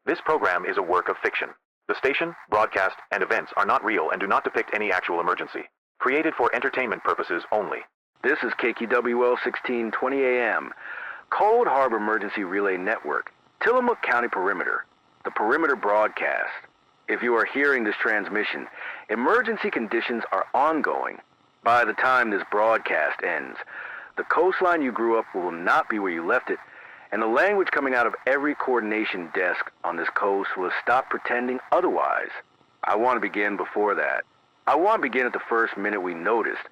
This program is a work of fiction. The station, broadcast, and events are not real and do not depict any actual emergency. Created for entertainment purposes only. This is KQWL 1620 AM, Cold Harbor Emergency Relay Network, Tillamook County Perimeter, the Perimeter Broadcast. If you are hearing this transmission, emergency conditions are ongoing. By the time this broadcast ends, the coastline you grew up will not be where you left it, and the language coming out of every coordination desk on this coast will have stopped pretending otherwise. I want to begin before that. I want to begin at the first minute we noticed,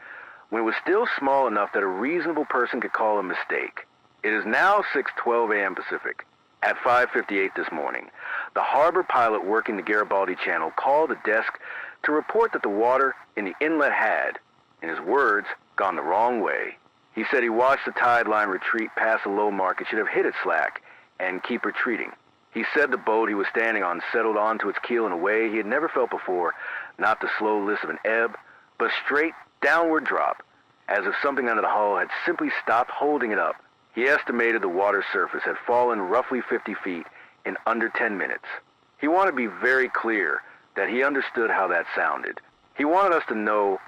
when it was still small enough that a reasonable person could call a mistake. It is now 6:12 a.m. Pacific. At 5:58 this morning, the harbor pilot working the Garibaldi Channel called the desk to report that the water in the inlet had, in his words, gone the wrong way. He said he watched the tide line retreat past the low mark. It should have hit its slack and keep retreating. He said the boat he was standing on settled onto its keel in a way he had never felt before, not the slow list of an ebb, but straight downward drop, as if something under the hull had simply stopped holding it up. He estimated the water surface had fallen roughly 50 feet in under 10 minutes. He wanted to be very clear that he understood how that sounded. He wanted us to know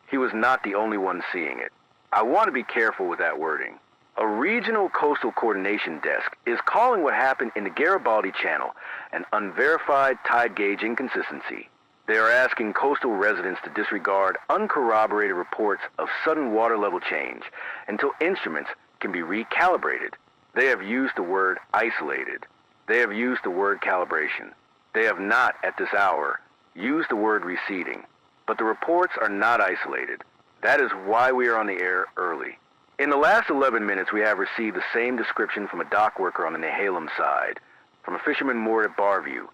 he was not the only one seeing it. I want to be careful with that wording. A regional coastal coordination desk is calling what happened in the Garibaldi Channel an unverified tide gauge inconsistency. They are asking coastal residents to disregard uncorroborated reports of sudden water level change until instruments can be recalibrated. They have used the word isolated. They have used the word calibration. They have not, at this hour, used the word receding. But the reports are not isolated. That is why we are on the air early. In the last 11 minutes, we have received the same description from a dock worker on the Nehalem side, from a fisherman moored at Barview,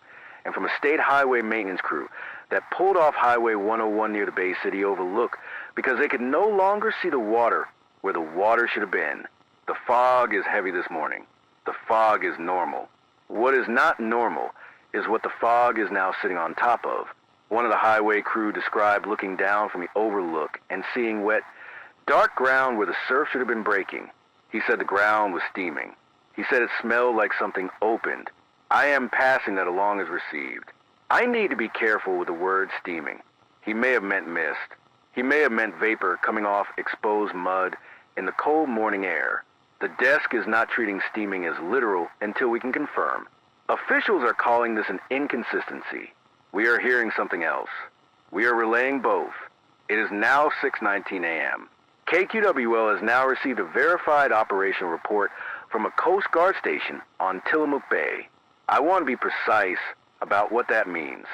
and from a state highway maintenance crew that pulled off Highway 101 near the Bay City Overlook because they could no longer see the water where the water should have been. The fog is heavy this morning. The fog is normal. What is not normal is what the fog is now sitting on top of. One of the highway crew described looking down from the overlook and seeing wet, dark ground where the surf should have been breaking. He said the ground was steaming. He said it smelled like something opened. I am passing that along as received. I need to be careful with the word steaming. He may have meant mist. He may have meant vapor coming off exposed mud in the cold morning air. The desk is not treating steaming as literal until we can confirm. Officials are calling this an inconsistency. We are hearing something else. We are relaying both. It is now 6:19 a.m. KQWL has now received a verified operational report from a Coast Guard station on Tillamook Bay. I want to be precise about what that means.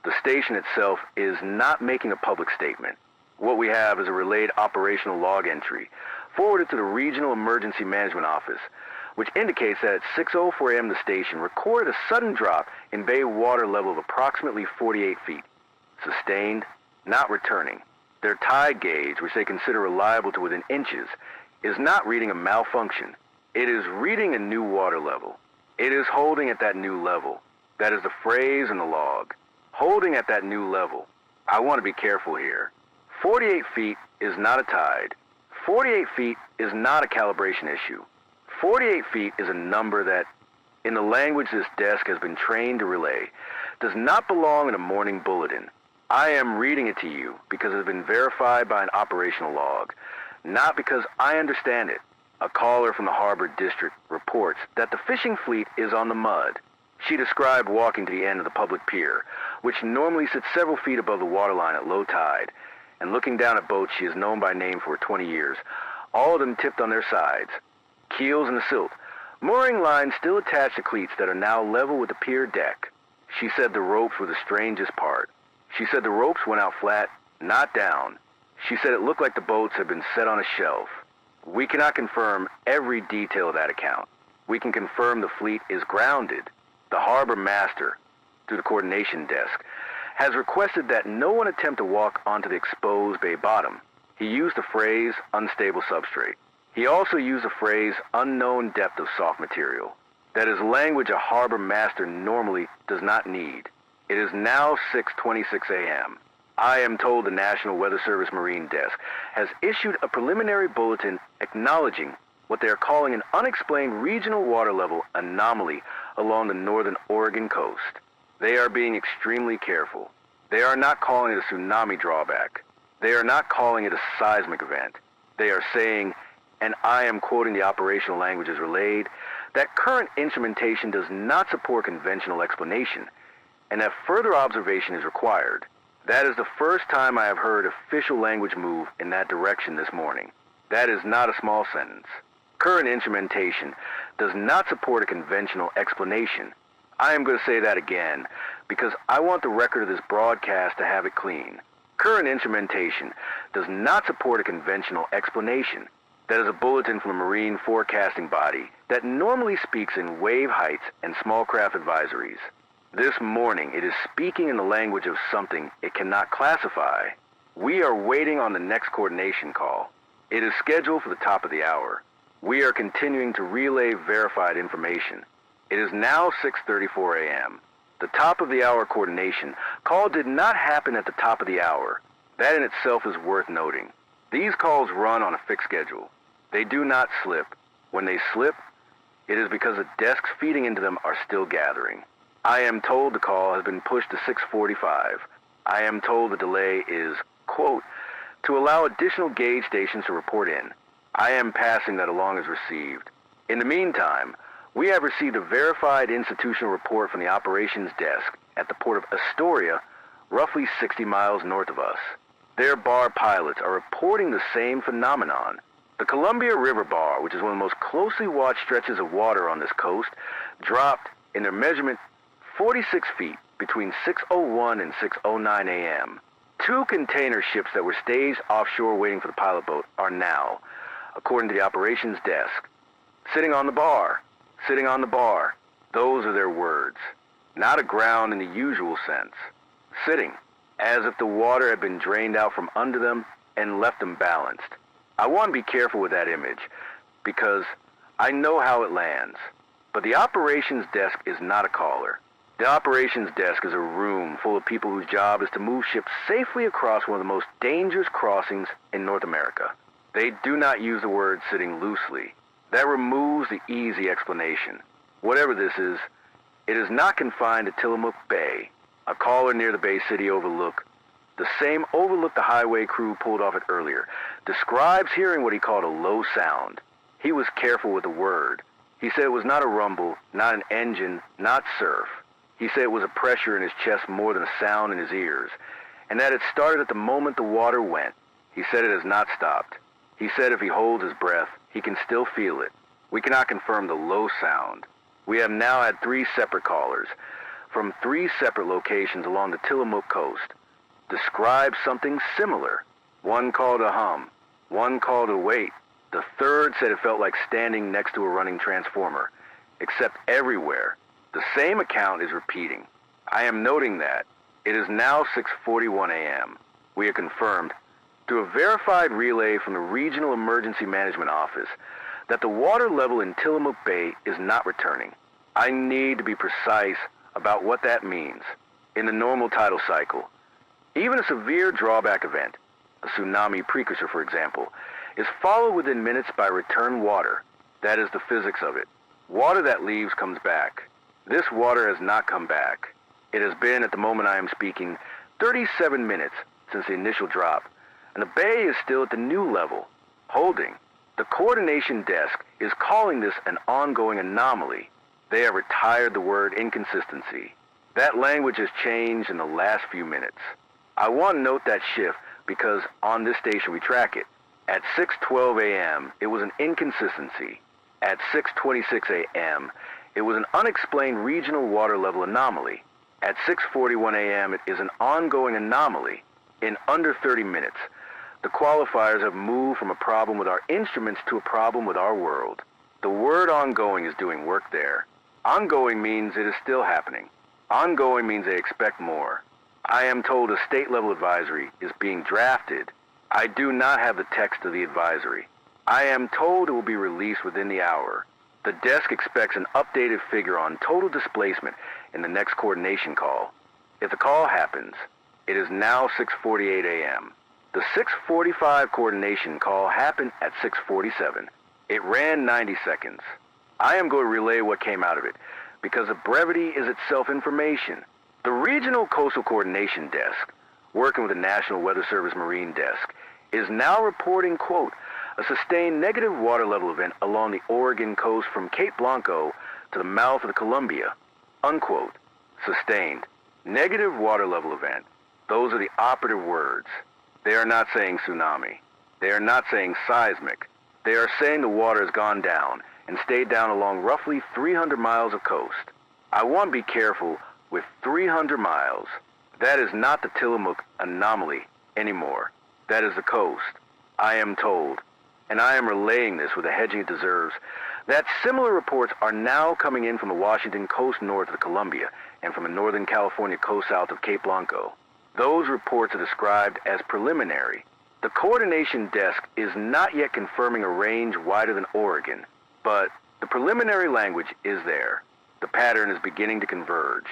The station itself is not making a public statement. What we have is a relayed operational log entry forwarded to the Regional Emergency Management Office, which indicates that at 6:04 a.m. the station recorded a sudden drop in bay water level of approximately 48 feet. Sustained, not returning. Their tide gauge, which they consider reliable to within inches, is not reading a malfunction. It is reading a new water level. It is holding at that new level. That is the phrase in the log. Holding at that new level. I want to be careful here. 48 feet is not a tide. 48 feet is not a calibration issue. 48 feet is a number that, in the language this desk has been trained to relay, does not belong in a morning bulletin. I am reading it to you because it has been verified by an operational log, not because I understand it. A caller from the Harbor District reports that the fishing fleet is on the mud. She described walking to the end of the public pier, which normally sits several feet above the waterline at low tide, and looking down at boats she has known by name for 20 years, all of them tipped on their sides, keels in the silt, mooring lines still attached to cleats that are now level with the pier deck. She said the ropes were the strangest part. She said the ropes went out flat, not down. She said it looked like the boats had been set on a shelf. We cannot confirm every detail of that account. We can confirm the fleet is grounded. The harbor master, through the coordination desk, has requested that no one attempt to walk onto the exposed bay bottom. He used the phrase unstable substrate. He also used the phrase unknown depth of soft material. That is language a harbor master normally does not need. It is now 6:26 a.m. I am told the National Weather Service Marine Desk has issued a preliminary bulletin acknowledging what they are calling an unexplained regional water level anomaly along the northern Oregon coast. They are being extremely careful. They are not calling it a tsunami drawback. They are not calling it a seismic event. They are saying, and I am quoting the operational languages relayed, that current instrumentation does not support conventional explanation, and that further observation is required. That is the first time I have heard official language move in that direction this morning. That is not a small sentence. Current instrumentation does not support a conventional explanation. I am going to say that again, because I want the record of this broadcast to have it clean. Current instrumentation does not support a conventional explanation. That is a bulletin from a marine forecasting body that normally speaks in wave heights and small craft advisories. This morning, it is speaking in the language of something it cannot classify. We are waiting on the next coordination call. It is scheduled for the top of the hour. We are continuing to relay verified information. It is now 6:34 a.m. The top of the hour coordination call did not happen at the top of the hour. That in itself is worth noting. These calls run on a fixed schedule. They do not slip. When they slip, it is because the desks feeding into them are still gathering. I am told the call has been pushed to 6:45. I am told the delay is, quote, to allow additional gauge stations to report in. I am passing that along as received. In the meantime, we have received a verified institutional report from the operations desk at the port of Astoria, roughly 60 miles north of us. Their bar pilots are reporting the same phenomenon. The Columbia River bar, which is one of the most closely watched stretches of water on this coast, dropped in their measurement 46 feet between 6:01 and 6:09 a.m. Two container ships that were staged offshore waiting for the pilot boat are now, according to the operations desk, sitting on the bar. Sitting on the bar. Those are their words. Not aground in the usual sense. Sitting, as if the water had been drained out from under them and left them balanced. I want to be careful with that image, because I know how it lands. But the operations desk is not a caller. The operations desk is a room full of people whose job is to move ships safely across one of the most dangerous crossings in North America. They do not use the word sitting loosely. That removes the easy explanation. Whatever this is, it is not confined to Tillamook Bay. A caller near the Bay City overlook, the same overlook the highway crew pulled off it earlier, describes hearing what he called a low sound. He was careful with the word. He said it was not a rumble, not an engine, not surf. He said it was a pressure in his chest more than a sound in his ears, and that it started at the moment the water went. He said it has not stopped. He said if he holds his breath, he can still feel it. We cannot confirm the low sound. We have now had 3 separate callers from 3 separate locations along the Tillamook coast describe something similar. One called a hum. One called a wait. The third said it felt like standing next to a running transformer. Except everywhere, the same account is repeating. I am noting that. It is now 6:41 a.m. We have confirmed through a verified relay from the Regional Emergency Management Office that the water level in Tillamook Bay is not returning. I need to be precise about what that means. In the normal tidal cycle, even a severe drawback event, a tsunami precursor for example, is followed within minutes by return water. That is the physics of it. Water that leaves comes back. This water has not come back. It has been, at the moment I am speaking, 37 minutes since the initial drop, and the bay is still at the new level, holding. The coordination desk is calling this an ongoing anomaly. They have retired the word inconsistency. That language has changed in the last few minutes. I want to note that shift because on this station we track it. At 6:12 a.m., it was an inconsistency. At 6:26 a.m., it was an unexplained regional water level anomaly. At 6:41 a.m., it is an ongoing anomaly. In under 30 minutes, the qualifiers have moved from a problem with our instruments to a problem with our world. The word ongoing is doing work there. Ongoing means it is still happening. Ongoing means they expect more. I am told a state-level advisory is being drafted. I do not have the text of the advisory. I am told it will be released within the hour. The desk expects an updated figure on total displacement in the next coordination call. If the call happens, it is now 6:48 a.m. The 6:45 coordination call happened at 6:47. It ran 90 seconds. I am going to relay what came out of it, because the brevity is itself information. The Regional Coastal Coordination Desk, working with the National Weather Service Marine Desk, is now reporting, quote, a sustained negative water level event along the Oregon coast from Cape Blanco to the mouth of the Columbia, unquote. Sustained. Negative water level event. Those are the operative words. They are not saying tsunami. They are not saying seismic. They are saying the water has gone down and stayed down along roughly 300 miles of coast. I want to be careful with 300 miles. That is not the Tillamook anomaly anymore. That is the coast, I am told. And I am relaying this with the hedging it deserves, that similar reports are now coming in from the Washington coast north of the Columbia and from the Northern California coast south of Cape Blanco. Those reports are described as preliminary. The coordination desk is not yet confirming a range wider than Oregon, but the preliminary language is there. The pattern is beginning to converge.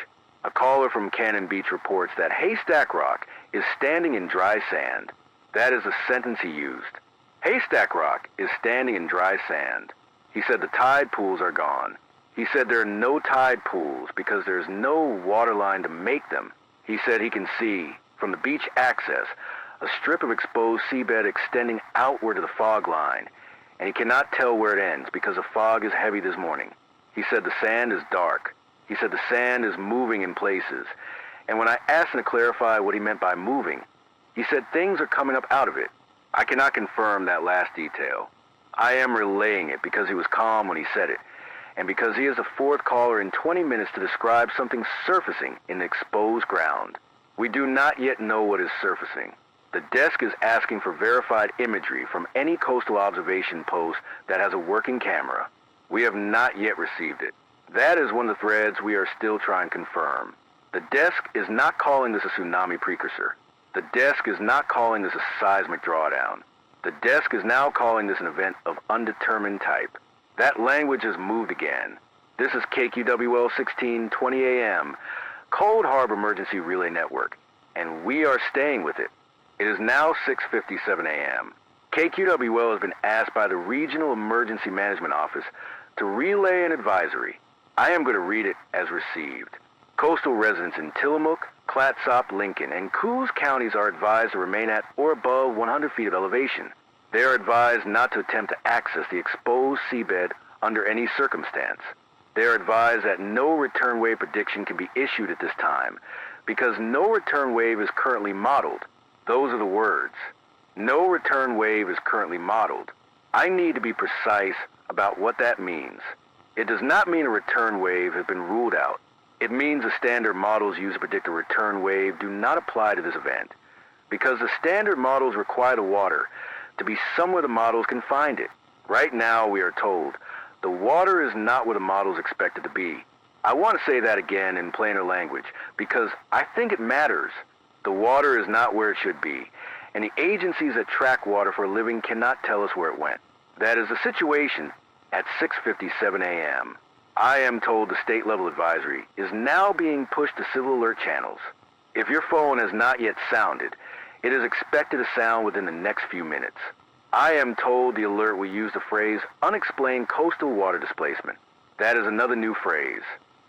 A caller from Cannon Beach reports that Haystack Rock is standing in dry sand. That is the sentence he used. Haystack Rock is standing in dry sand. He said the tide pools are gone. He said there are no tide pools because there is no water line to make them. He said he can see, from the beach access, a strip of exposed seabed extending outward to the fog line, and he cannot tell where it ends because the fog is heavy this morning. He said the sand is dark. He said the sand is moving in places. And when I asked him to clarify what he meant by moving, he said things are coming up out of it. I cannot confirm that last detail. I am relaying it because he was calm when he said it, and because he is the fourth caller in 20 minutes to describe something surfacing in the exposed ground. We do not yet know what is surfacing. The desk is asking for verified imagery from any coastal observation post that has a working camera. We have not yet received it. That is one of the threads we are still trying to confirm. The desk is not calling this a tsunami precursor. The desk is not calling this a seismic drawdown. The desk is now calling this an event of undetermined type. That language has moved again. This is KQWL 1620 AM, Cold Harbor Emergency Relay Network, and we are staying with it. It is now 6:57 AM. KQWL has been asked by the Regional Emergency Management Office to relay an advisory. I am going to read it as received. Coastal residents in Tillamook, Clatsop, Lincoln, and Coos counties are advised to remain at or above 100 feet of elevation. They are advised not to attempt to access the exposed seabed under any circumstance. They are advised that no return wave prediction can be issued at this time because no return wave is currently modeled. Those are the words. No return wave is currently modeled. I need to be precise about what that means. It does not mean a return wave has been ruled out. It means the standard models used to predict a return wave do not apply to this event, because the standard models require the water to be somewhere the models can find it. Right now, we are told, the water is not where the models expect it to be. I want to say that again in plainer language, because I think it matters. The water is not where it should be, and the agencies that track water for a living cannot tell us where it went. That is the situation at 6:57 AM. I am told the state-level advisory is now being pushed to civil alert channels. If your phone has not yet sounded, it is expected to sound within the next few minutes. I am told the alert will use the phrase unexplained coastal water displacement. That is another new phrase.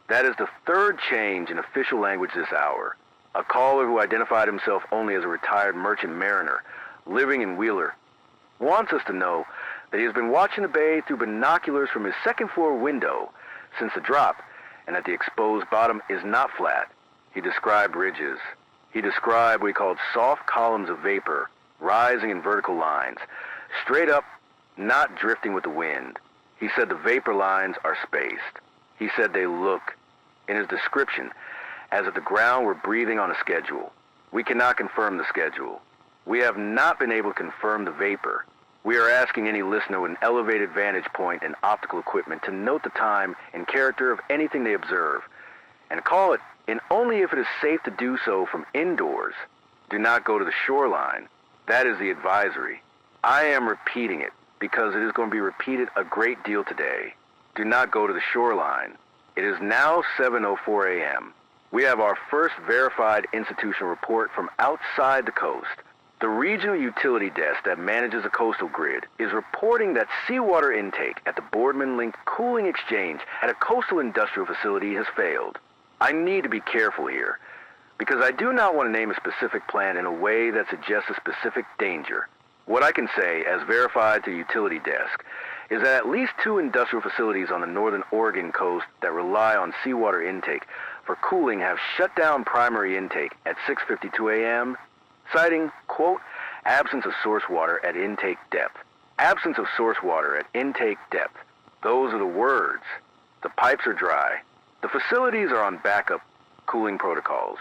That is the third change in official language this hour. A caller who identified himself only as a retired merchant mariner living in Wheeler wants us to know that he has been watching the bay through binoculars from his second-floor window since the drop, and that the exposed bottom is not flat. He described ridges. He described what he called soft columns of vapor, rising in vertical lines, straight up, not drifting with the wind. He said the vapor lines are spaced. He said they look, in his description, as if the ground were breathing on a schedule. We cannot confirm the schedule. We have not been able to confirm the vapor. We are asking any listener with an elevated vantage point and optical equipment to note the time and character of anything they observe, and call it in only if it is safe to do so from indoors. Do not go to the shoreline. That is the advisory. I am repeating it because it is going to be repeated a great deal today. Do not go to the shoreline. It is now 7:04 AM. We have our first verified institutional report from outside the coast. The regional utility desk that manages a coastal grid is reporting that seawater intake at the Boardman-linked cooling exchange at a coastal industrial facility has failed. I need to be careful here, because I do not want to name a specific plant in a way that suggests a specific danger. What I can say, as verified to the utility desk, is that at least 2 industrial facilities on the northern Oregon coast that rely on seawater intake for cooling have shut down primary intake at 6:52 a.m., citing, quote, absence of source water at intake depth. Absence of source water at intake depth. Those are the words. The pipes are dry. The facilities are on backup cooling protocols.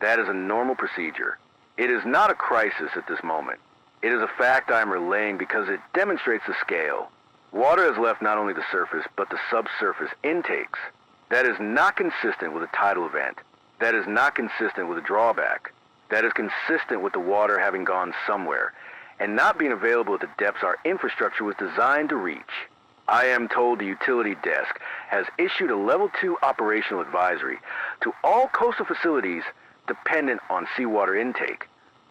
That is a normal procedure. It is not a crisis at this moment. It is a fact I am relaying because it demonstrates the scale. Water has left not only the surface, but the subsurface intakes. That is not consistent with a tidal event. That is not consistent with a drawback. That is consistent with the water having gone somewhere, and not being available at the depths our infrastructure was designed to reach. I am told the utility desk has issued a Level 2 operational advisory to all coastal facilities dependent on seawater intake,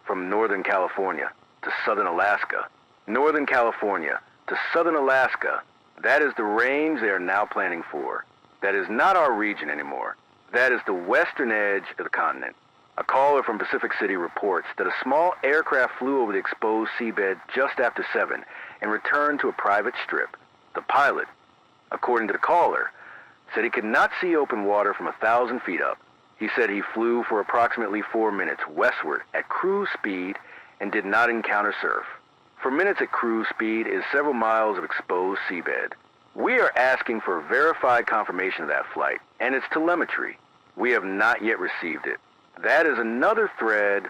from Northern California to Southern Alaska. Northern California to Southern Alaska, that is the range they are now planning for. That is not our region anymore. That is the western edge of the continent. A caller from Pacific City reports that a small aircraft flew over the exposed seabed just after 7 and returned to a private strip. The pilot, according to the caller, said he could not see open water from 1,000 feet up. He said he flew for approximately 4 minutes westward at cruise speed and did not encounter surf. 4 minutes at cruise speed is several miles of exposed seabed. We are asking for verified confirmation of that flight and its telemetry. We have not yet received it. That is another thread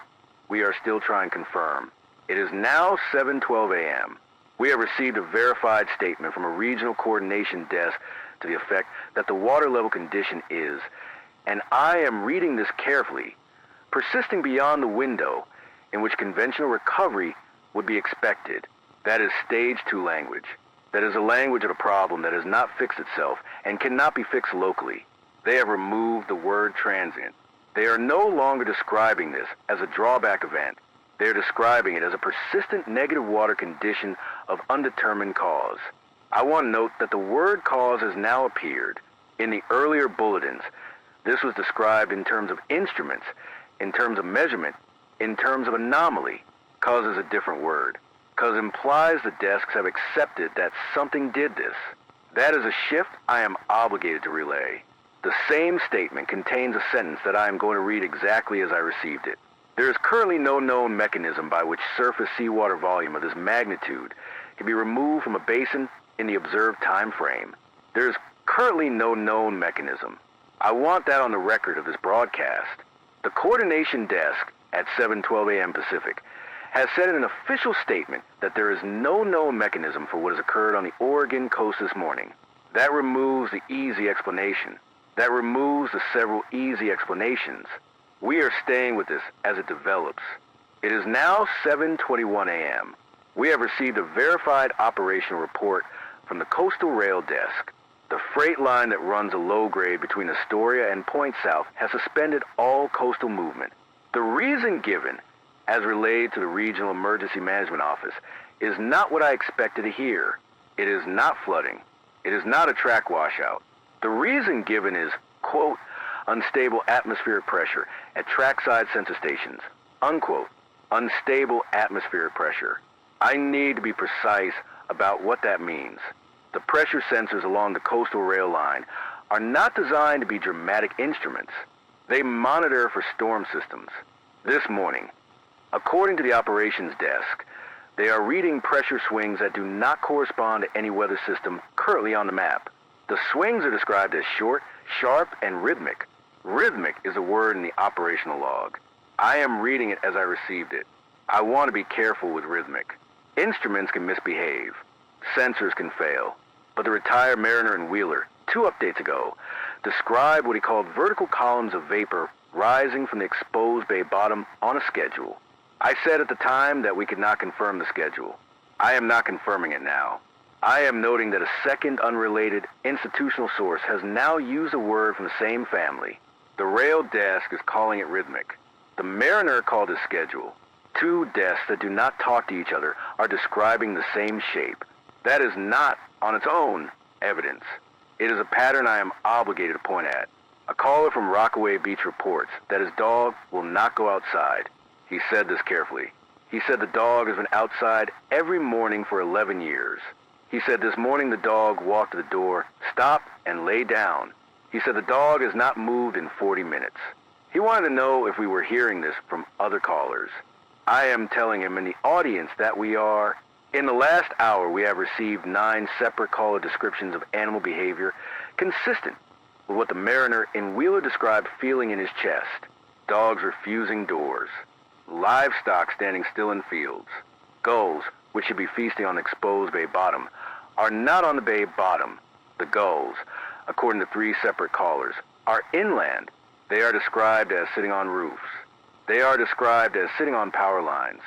we are still trying to confirm. It is now 7:12 a.m. We have received a verified statement from a regional coordination desk to the effect that the water level condition is, and I am reading this carefully, persisting beyond the window in which conventional recovery would be expected. That is stage 2 language. That is a language of a problem that has not fixed itself and cannot be fixed locally. They have removed the word transient. They are no longer describing this as a drawback event. They are describing it as a persistent negative water condition of undetermined cause. I want to note that the word cause has now appeared. In the earlier bulletins, this was described in terms of instruments, in terms of measurement, in terms of anomaly. Cause is a different word. Cause implies the desks have accepted that something did this. That is a shift I am obligated to relay. The same statement contains a sentence that I am going to read exactly as I received it. There is currently no known mechanism by which surface seawater volume of this magnitude can be removed from a basin in the observed time frame. There is currently no known mechanism. I want that on the record of this broadcast. The coordination desk at 7:12 a.m. Pacific has said in an official statement that there is no known mechanism for what has occurred on the Oregon coast this morning. That removes the easy explanation. That removes the several easy explanations. We are staying with this as it develops. It is now 7:21 a.m. We have received a verified operational report from the Coastal Rail Desk. The freight line that runs a low grade between Astoria and Point South has suspended all coastal movement. The reason given, as relayed to the Regional Emergency Management Office, is not what I expected to hear. It is not flooding. It is not a track washout. The reason given is, quote, unstable atmospheric pressure at trackside sensor stations, unquote, unstable atmospheric pressure. I need to be precise about what that means. The pressure sensors along the coastal rail line are not designed to be dramatic instruments. They monitor for storm systems. This morning, according to the operations desk, they are reading pressure swings that do not correspond to any weather system currently on the map. The swings are described as short, sharp, and rhythmic. Rhythmic is a word in the operational log. I am reading it as I received it. I want to be careful with rhythmic. Instruments can misbehave. Sensors can fail. But the retired Mariner and Wheeler, 2 updates ago, described what he called vertical columns of vapor rising from the exposed bay bottom on a schedule. I said at the time that we could not confirm the schedule. I am not confirming it now. I am noting that a second unrelated institutional source has now used a word from the same family. The rail desk is calling it rhythmic. The Mariner called it schedule. Two desks that do not talk to each other are describing the same shape. That is not, on its own, evidence. It is a pattern I am obligated to point at. A caller from Rockaway Beach reports that his dog will not go outside. He said this carefully. He said the dog has been outside every morning for 11 years. He said this morning the dog walked to the door, stopped, and lay down. He said the dog has not moved in 40 minutes. He wanted to know if we were hearing this from other callers. I am telling him in the audience that we are. In the last hour, we have received 9 separate caller descriptions of animal behavior consistent with what the mariner in Wheeler described feeling in his chest. Dogs refusing doors. Livestock standing still in fields. Gulls, which should be feasting on the exposed bay bottom, are not on the bay bottom. The gulls, according to 3 separate callers, are inland. They are described as sitting on roofs. They are described as sitting on power lines.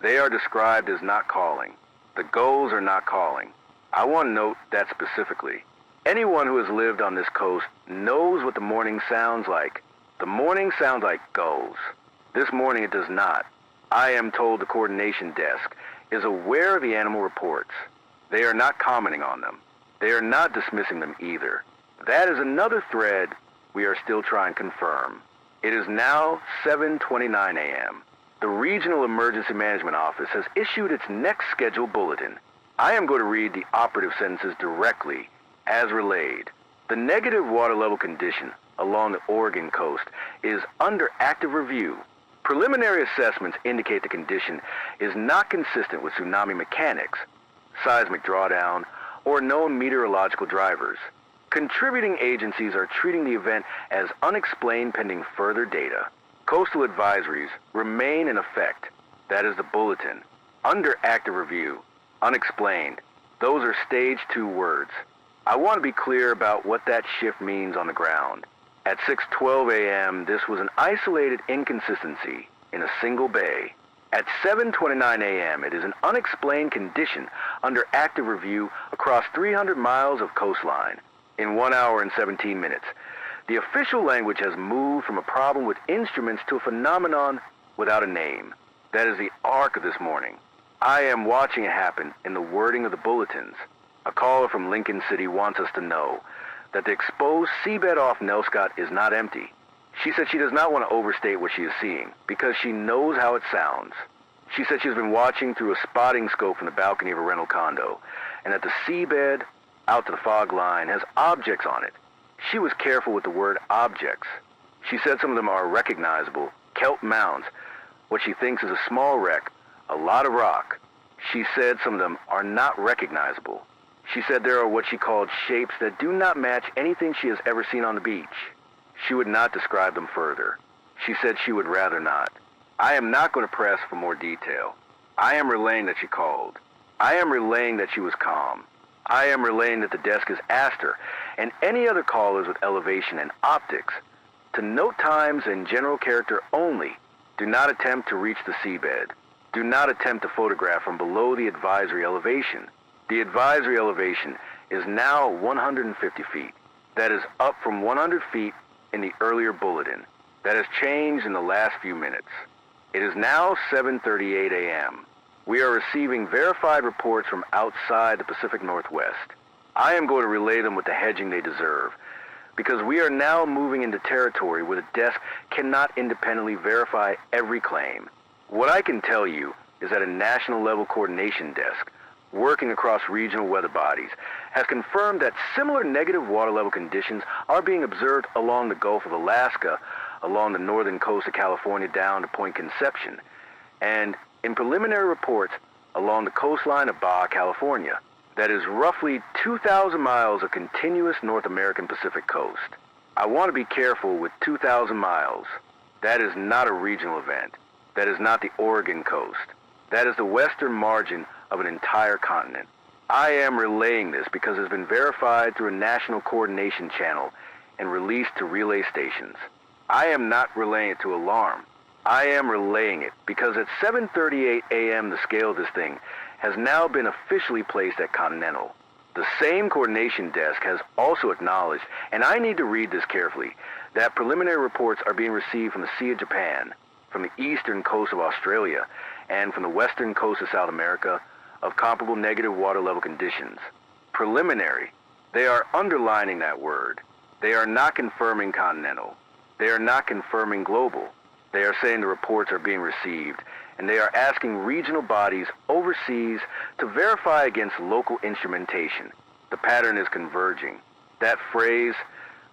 They are described as not calling. The gulls are not calling. I want to note that specifically. Anyone who has lived on this coast knows what the morning sounds like. The morning sounds like gulls. This morning it does not. I am told the coordination desk is aware of the animal reports. They are not commenting on them. They are not dismissing them either. That is another thread we are still trying to confirm. It is now 7:29 a.m. The Regional Emergency Management Office has issued its next scheduled bulletin. I am going to read the operative sentences directly, as relayed. The negative water level condition along the Oregon coast is under active review. Preliminary assessments indicate the condition is not consistent with tsunami mechanics, seismic drawdown, or known meteorological drivers. Contributing agencies are treating the event as unexplained pending further data. Coastal advisories remain in effect. That is the bulletin. Under active review, unexplained. Those are stage 2 words. I want to be clear about what that shift means on the ground. At 6:12 a.m., this was an isolated inconsistency in a single bay. At 7:29 a.m., it is an unexplained condition under active review across 300 miles of coastline. In 1 hour and 17 minutes, the official language has moved from a problem with instruments to a phenomenon without a name. That is the arc of this morning. I am watching it happen in the wording of the bulletins. A caller from Lincoln City wants us to know that the exposed seabed off Nelscott is not empty. She said she does not want to overstate what she is seeing because she knows how it sounds. She said she has been watching through a spotting scope from the balcony of a rental condo and that the seabed out to the fog line has objects on it. She was careful with the word objects. She said some of them are recognizable, kelp mounds, what she thinks is a small wreck, a lot of rock. She said some of them are not recognizable. She said there are what she called shapes that do not match anything she has ever seen on the beach. She would not describe them further. She said she would rather not. I am not going to press for more detail. I am relaying that she called. I am relaying that she was calm. I am relaying that the desk has asked her, and any other callers with elevation and optics, to note times and general character only. Do not attempt to reach the seabed. Do not attempt to photograph from below the advisory elevation. The advisory elevation is now 150 feet. That is up from 100 feet in the earlier bulletin. That has changed in the last few minutes. It is now 7:38 a.m. We are receiving verified reports from outside the Pacific Northwest. I am going to relay them with the hedging they deserve, because we are now moving into territory where the desk cannot independently verify every claim. What I can tell you is that a national level coordination desk, working across regional weather bodies, has confirmed that similar negative water level conditions are being observed along the Gulf of Alaska, along the northern coast of California down to Point Conception, and in preliminary reports along the coastline of Baja, California. That is roughly 2,000 miles of continuous North American Pacific coast. I want to be careful with 2,000 miles. That is not a regional event. That is not the Oregon coast. That is the western margin of an entire continent. I am relaying this because it has been verified through a national coordination channel and released to relay stations. I am not relaying it to alarm. I am relaying it because at 7:38 a.m. the scale of this thing has now been officially placed at Continental. The same coordination desk has also acknowledged, and I need to read this carefully, that preliminary reports are being received from the Sea of Japan. from the eastern coast of Australia and from the western coast of South America of comparable negative water level conditions. Preliminary. They are underlining that word. They are not confirming continental. They are not confirming global. They are saying the reports are being received, and they are asking regional bodies overseas to verify against local instrumentation. The pattern is converging. That phrase,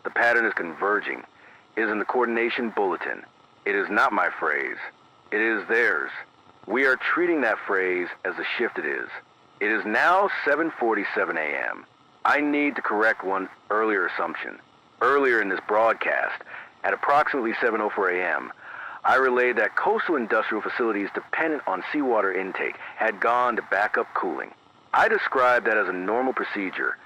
the pattern is converging, is in the coordination bulletin. It is not my phrase. It is theirs. We are treating that phrase as the shift it is. It is now 7:47 a.m. I need to correct one earlier assumption. Earlier in this broadcast, at approximately 7:04 a.m., I relayed that coastal industrial facilities dependent on seawater intake had gone to backup cooling. I described that as a normal procedure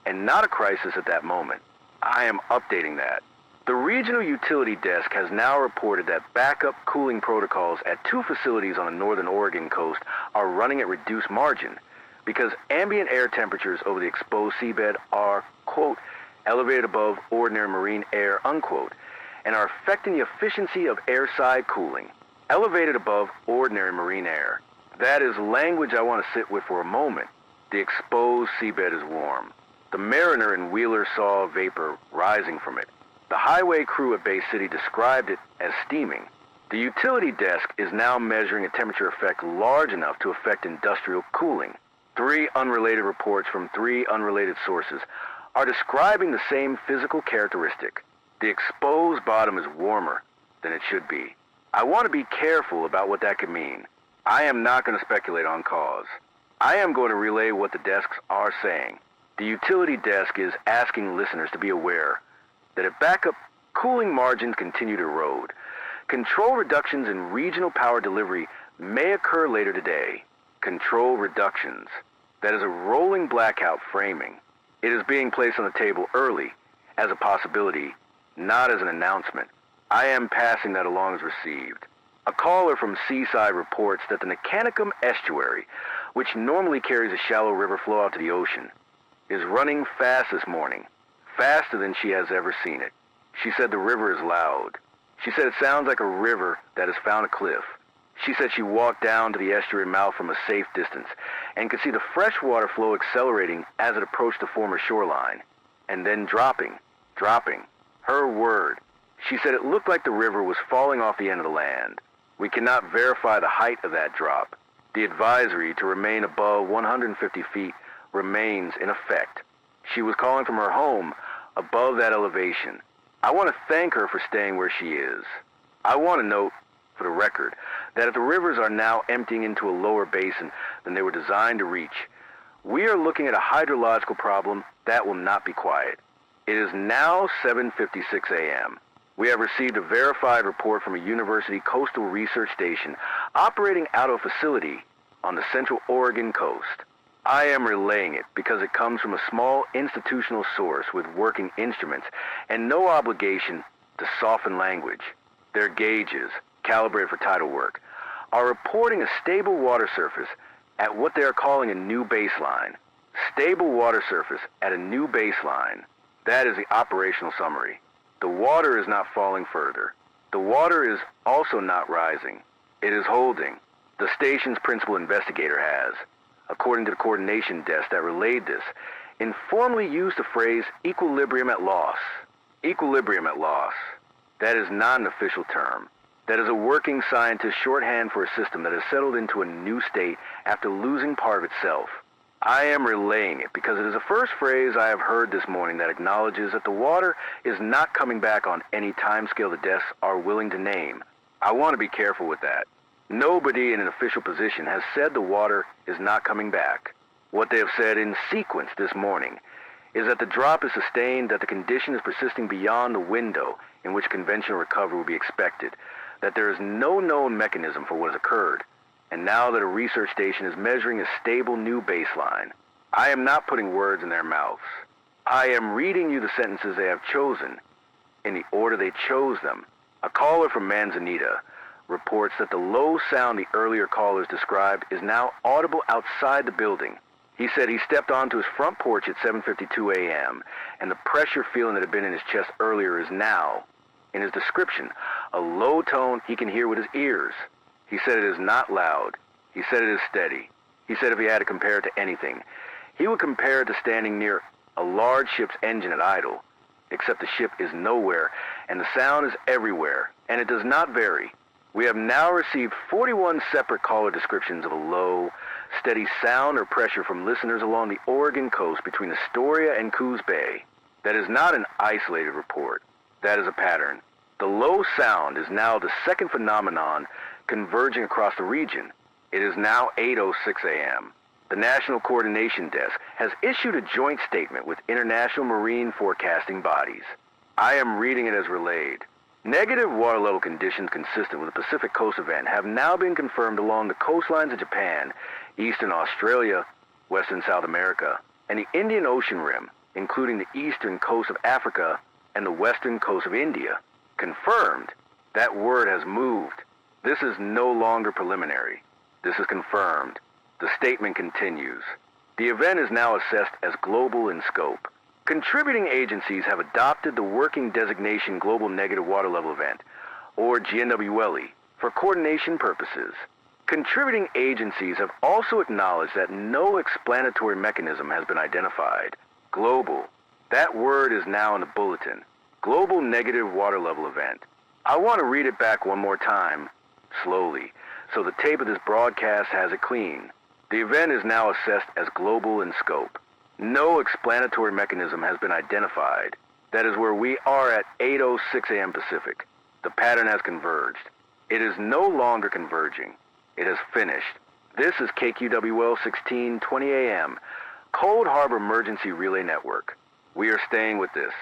and not a crisis at that moment. I am updating that. The regional utility desk has now reported that backup cooling protocols at 2 facilities on the northern Oregon coast are running at reduced margin because ambient air temperatures over the exposed seabed are, quote, elevated above ordinary marine air, unquote, and are affecting the efficiency of airside cooling, elevated above ordinary marine air. That is language I want to sit with for a moment. The exposed seabed is warm. The mariner in Wheeler saw vapor rising from it. The highway crew at Bay City described it as steaming. The utility desk is now measuring a temperature effect large enough to affect industrial cooling. 3 unrelated reports from 3 unrelated sources are describing the same physical characteristic. The exposed bottom is warmer than it should be. I want to be careful about what that could mean. I am not going to speculate on cause. I am going to relay what the desks are saying. The utility desk is asking listeners to be aware that if backup cooling margins continue to erode, control reductions in regional power delivery may occur later today. Control reductions. That is a rolling blackout framing. It is being placed on the table early as a possibility, not as an announcement. I am passing that along as received. A caller from Seaside reports that the Nicanicum estuary, which normally carries a shallow river flow out to the ocean, is running fast this morning, faster than she has ever seen it. She said the river is loud. She said it sounds like a river that has found a cliff. She said she walked down to the estuary mouth from a safe distance and could see the freshwater flow accelerating as it approached the former shoreline, and then dropping. Her word. She said it looked like the river was falling off the end of the land. We cannot verify the height of that drop. The advisory to remain above 150 feet remains in effect. She was calling from her home above that elevation. I want to thank her for staying where she is. I want to note, for the record, that if the rivers are now emptying into a lower basin than they were designed to reach, we are looking at a hydrological problem that will not be quiet. It is now 7:56 a.m. We have received a verified report from a university coastal research station operating out of a facility on the central Oregon coast. I am relaying it because it comes from a small institutional source with working instruments and no obligation to soften language. Their gauges, calibrated for tidal work, are reporting a stable water surface at what they are calling a new baseline. Stable water surface at a new baseline. That is the operational summary. The water is not falling further. The water is also not rising. It is holding. The station's principal investigator has, according to the coordination desk that relayed this, informally used the phrase equilibrium at loss. Equilibrium at loss. That is not an official term. That is a working scientist shorthand for a system that has settled into a new state after losing part of itself. I am relaying it because it is the first phrase I have heard this morning that acknowledges that the water is not coming back on any timescale the desks are willing to name. I want to be careful with that. Nobody in an official position has said the water is not coming back. What they have said in sequence this morning is that the drop is sustained, that the condition is persisting beyond the window in which conventional recovery would be expected, that there is no known mechanism for what has occurred, and now that a research station is measuring a stable new baseline. I am not putting words in their mouths. I am reading you the sentences they have chosen in the order they chose them. A caller from Manzanita reports that the low sound the earlier callers described is now audible outside the building. He said he stepped onto his front porch at 7:52 a.m., and the pressure feeling that had been in his chest earlier is now, in his description, A low tone he can hear with his ears. He said it is not loud. He said it is steady. He said if he had to compare it to anything, he would compare it to standing near a large ship's engine at idle, except the ship is nowhere, and the sound is everywhere, and it does not vary. We have now received 41 separate caller descriptions of a low, steady sound or pressure from listeners along the Oregon coast between Astoria and Coos Bay. That is not an isolated report. That is a pattern. The low sound is now the second phenomenon converging across the region. It is now 8:06 a.m. The National Coordination Desk has issued a joint statement with international marine forecasting bodies. I am reading it as relayed. Negative water level conditions consistent with the Pacific Coast event have now been confirmed along the coastlines of Japan, eastern Australia, western South America, and the Indian Ocean Rim, including the eastern coast of Africa and the western coast of India. Confirmed. That word has moved. This is no longer preliminary. This is confirmed. The statement continues. The event is now assessed as global in scope. Contributing agencies have adopted the working designation Global Negative Water Level Event, or GNWLE, for coordination purposes. Contributing agencies have also acknowledged that no explanatory mechanism has been identified. Global. That word is now in the bulletin. Global Negative Water Level Event. I want to read it back one more time, slowly, so the tape of this broadcast has it clean. The event is now assessed as global in scope. No explanatory mechanism has been identified. That is where we are at 8:06 a.m. Pacific. The pattern has converged. It is no longer converging. It has finished. This is KQWL 1620 a.m., Cold Harbor Emergency Relay Network. We are staying with this.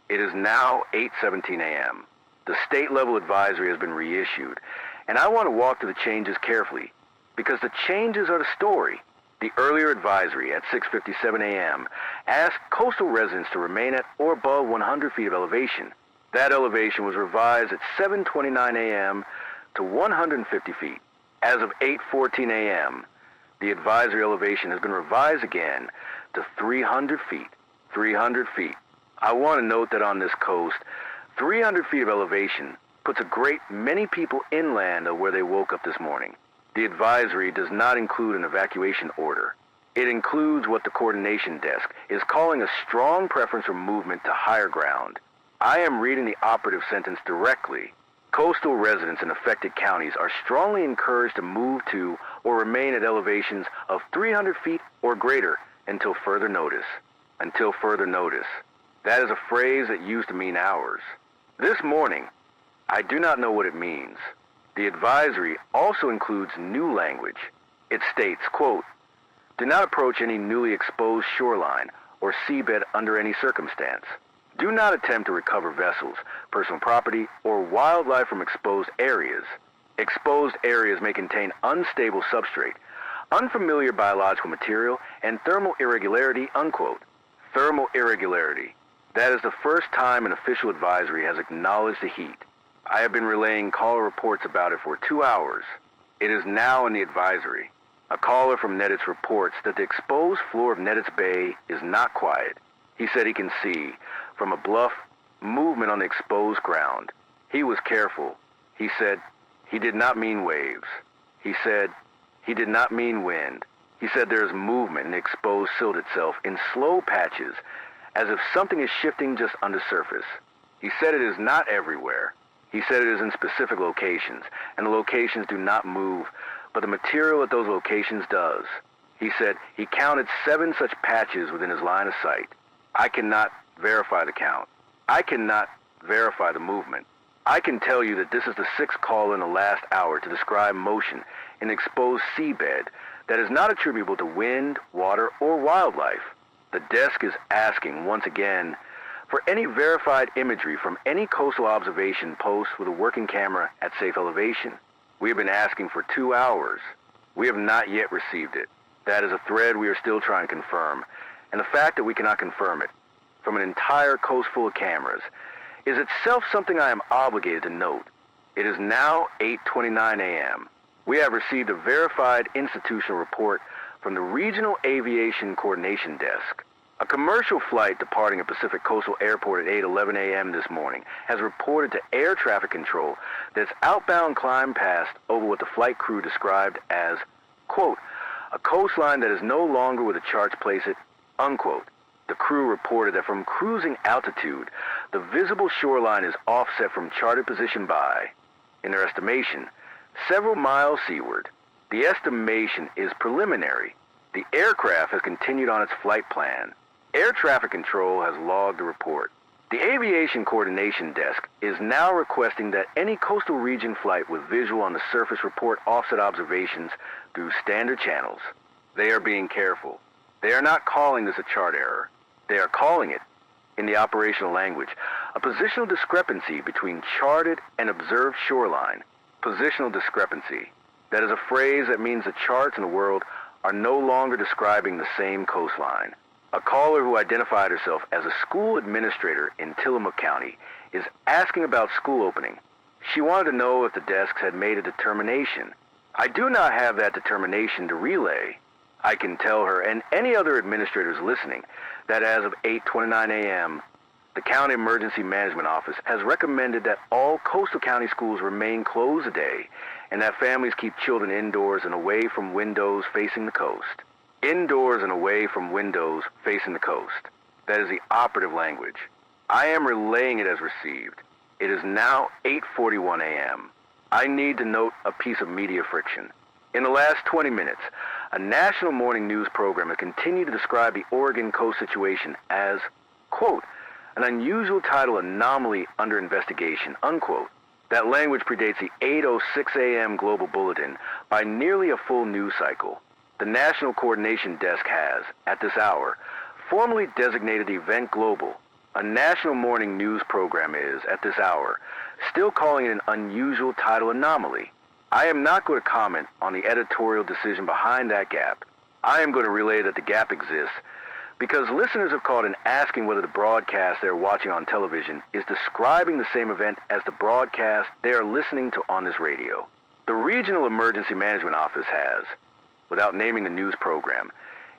It is now 8:17 a.m. The state-level advisory has been reissued, and I want to walk through the changes carefully, because the changes are the story. The earlier advisory at 6:57 a.m. asked coastal residents to remain at or above 100 feet of elevation. That elevation was revised at 7:29 a.m. to 150 feet. As of 8:14 a.m., the advisory elevation has been revised again to 300 feet. 300 feet. I want to note that on this coast, 300 feet of elevation puts a great many people inland of where they woke up this morning. The advisory does not include an evacuation order. It includes what the coordination desk is calling a strong preference for movement to higher ground. I am reading the operative sentence directly. Coastal residents in affected counties are strongly encouraged to move to or remain at elevations of 300 feet or greater until further notice. Until further notice. That is a phrase that used to mean hours. This morning, I do not know what it means. The advisory also includes new language. It states, quote, "Do not approach any newly exposed shoreline or seabed under any circumstance. Do not attempt to recover vessels, personal property, or wildlife from exposed areas. Exposed areas may contain unstable substrate, unfamiliar biological material, and thermal irregularity," unquote. Thermal irregularity. That is the first time an official advisory has acknowledged the heat. I have been relaying caller reports about it for 2 hours. It is now in the advisory. A caller from Nettitz reports that the exposed floor of Nettitz Bay is not quiet. He said he can see, from a bluff, movement on the exposed ground. He was careful. He said he did not mean waves. He said he did not mean wind. He said there is movement in the exposed silt itself in slow patches, as if something is shifting just under surface. He said it is not everywhere. He said it is in specific locations, and the locations do not move, but the material at those locations does. He said he counted 7 such patches within his line of sight. I cannot verify the count. I cannot verify the movement. I can tell you that this is the 6th call in the last hour to describe motion in exposed seabed that is not attributable to wind, water, or wildlife. The desk is asking once again for any verified imagery from any coastal observation post with a working camera at safe elevation. We have been asking for 2 hours. We have not yet received it. That is a thread we are still trying to confirm, and the fact that we cannot confirm it from an entire coast full of cameras is itself something I am obligated to note. It is now 8:29 a.m. We have received a verified institutional report from the Regional Aviation Coordination Desk. A commercial flight departing a Pacific Coastal Airport at 8:11 a.m. this morning has reported to air traffic control that its outbound climb passed over what the flight crew described as, quote, a coastline that is no longer where the charts place it, unquote. The crew reported that from cruising altitude, the visible shoreline is offset from charted position by, in their estimation, several miles seaward. The estimation is preliminary. The aircraft has continued on its flight plan. Air traffic control has logged the report. The Aviation Coordination Desk is now requesting that any coastal region flight with visual on the surface report offset observations through standard channels. They are being careful. They are not calling this a chart error. They are calling it, in the operational language, a positional discrepancy between charted and observed shoreline. Positional discrepancy. That is a phrase that means the charts in the world are no longer describing the same coastline. A caller who identified herself as a school administrator in Tillamook County is asking about school opening. She wanted to know if the desks had made a determination. I do not have that determination to relay. I can tell her and any other administrators listening that as of 8:29 a.m., the County Emergency Management Office has recommended that all coastal county schools remain closed today and that families keep children indoors and away from windows facing the coast. Indoors and away from windows facing the coast. That is the operative language. I am relaying it as received. It is now 8:41 a.m. I need to note a piece of media friction. In the last 20 minutes, a national morning news program has continued to describe the Oregon coast situation as, quote, an unusual tidal anomaly under investigation, unquote. That language predates the 8:06 a.m. global bulletin by nearly a full news cycle. The National Coordination Desk has, at this hour, formally designated the event global. A national morning news program is, at this hour, still calling it an unusual tidal anomaly. I am not going to comment on the editorial decision behind that gap. I am going to relay that the gap exists because listeners have called in asking whether the broadcast they're watching on television is describing the same event as the broadcast they are listening to on this radio. The Regional Emergency Management Office has, without naming the news program,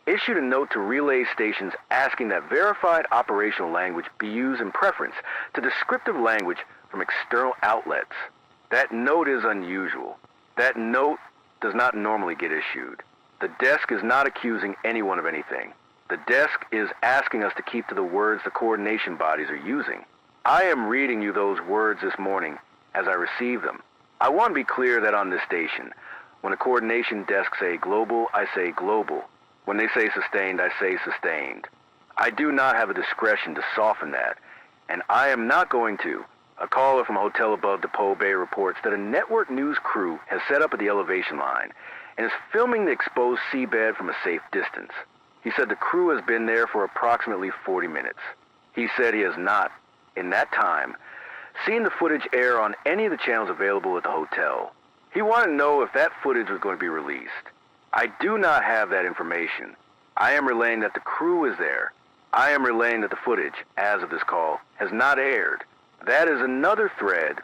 issued a note to relay stations asking that verified operational language be used in preference to descriptive language from external outlets. That note is unusual. That note does not normally get issued. The desk is not accusing anyone of anything. The desk is asking us to keep to the words the coordination bodies are using. I am reading you those words this morning as I receive them. I want to be clear that on this station, when the coordination desk say global, I say global. When they say sustained, I say sustained. I do not have a discretion to soften that, and I am not going to. A caller from a hotel above Depoe Bay reports that a network news crew has set up at the elevation line and is filming the exposed seabed from a safe distance. He said the crew has been there for approximately 40 minutes. He said he has not, in that time, seen the footage air on any of the channels available at the hotel. He wanted to know if that footage was going to be released. I do not have that information. I am relaying that the crew is there. I am relaying that the footage, as of this call, has not aired. That is another thread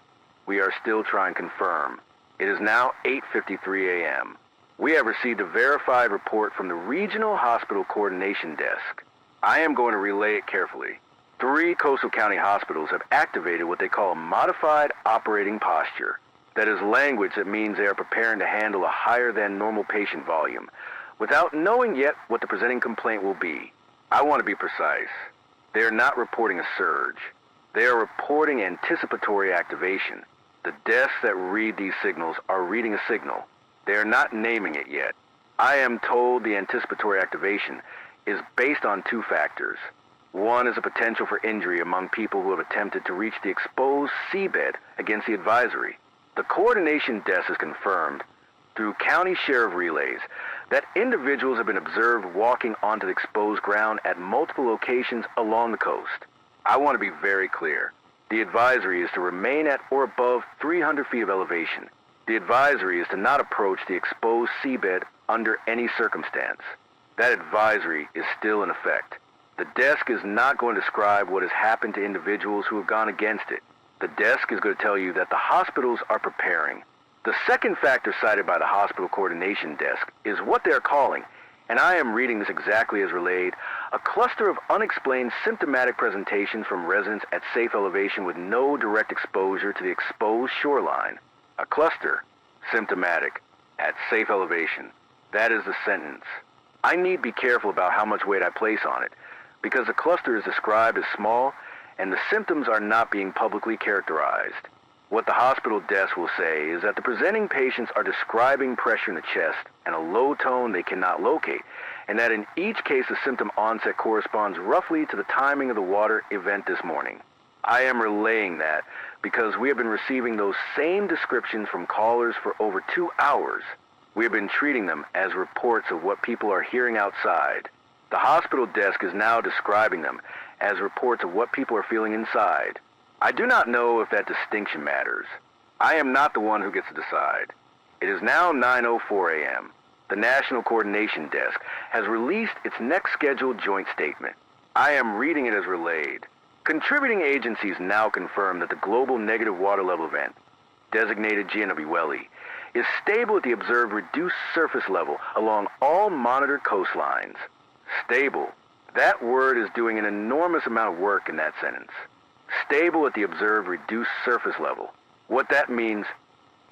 we are still trying to confirm. It is now 8:53 a.m. We have received a verified report from the Regional Hospital Coordination Desk. I am going to relay it carefully. 3 coastal county hospitals have activated what they call a modified operating posture. That is language that means they are preparing to handle a higher than normal patient volume without knowing yet what the presenting complaint will be. I want to be precise. They are not reporting a surge. They are reporting anticipatory activation. The desks that read these signals are reading a signal. They are not naming it yet. I am told the anticipatory activation is based on 2 factors. One is a potential for injury among people who have attempted to reach the exposed seabed against the advisory. The coordination desk has confirmed, through county sheriff relays, that individuals have been observed walking onto the exposed ground at multiple locations along the coast. I want to be very clear. The advisory is to remain at or above 300 feet of elevation. The advisory is to not approach the exposed seabed under any circumstance. That advisory is still in effect. The desk is not going to describe what has happened to individuals who have gone against it. The desk is going to tell you that the hospitals are preparing. The second factor cited by the hospital coordination desk is what they're calling, and I am reading this exactly as relayed, A cluster of unexplained symptomatic presentations from residents at safe elevation with no direct exposure to the exposed shoreline. A cluster, symptomatic, at safe elevation. That is the sentence. I need be careful about how much weight I place on it, because the cluster is described as small and the symptoms are not being publicly characterized. What the hospital desk will say is that the presenting patients are describing pressure in the chest and a low tone they cannot locate, and that in each case the symptom onset corresponds roughly to the timing of the water event this morning. I am relaying that because we have been receiving those same descriptions from callers for over 2 hours. We have been treating them as reports of what people are hearing outside. The hospital desk is now describing them as reports of what people are feeling inside. I do not know if that distinction matters. I am not the one who gets to decide. It is now 9:04 a.m. The National Coordination Desk has released its next scheduled joint statement. I am reading it as relayed. Contributing agencies now confirm that the global negative water level event, designated KQWL, is stable at the observed reduced surface level along all monitored coastlines. Stable. That word is doing an enormous amount of work in that sentence. Stable at the observed reduced surface level. What that means,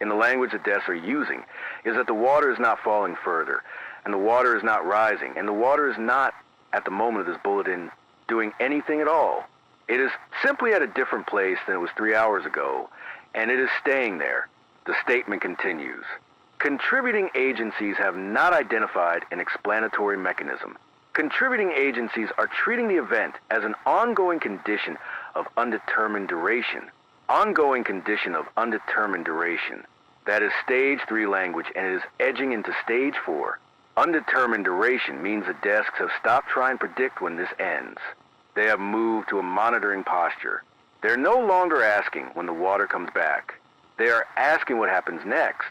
in the language the desks are using, is that the water is not falling further, and the water is not rising, and the water is not, at the moment of this bulletin, doing anything at all. It is simply at a different place than it was 3 hours ago, and it is staying there. The statement continues. Contributing agencies have not identified an explanatory mechanism. Contributing agencies are treating the event as an ongoing condition of undetermined duration. Ongoing condition of undetermined duration. That is stage 3 language, and it is edging into stage 4. Undetermined duration means the desks have stopped trying to predict when this ends. They have moved to a monitoring posture. They're no longer asking when the water comes back. They are asking what happens next.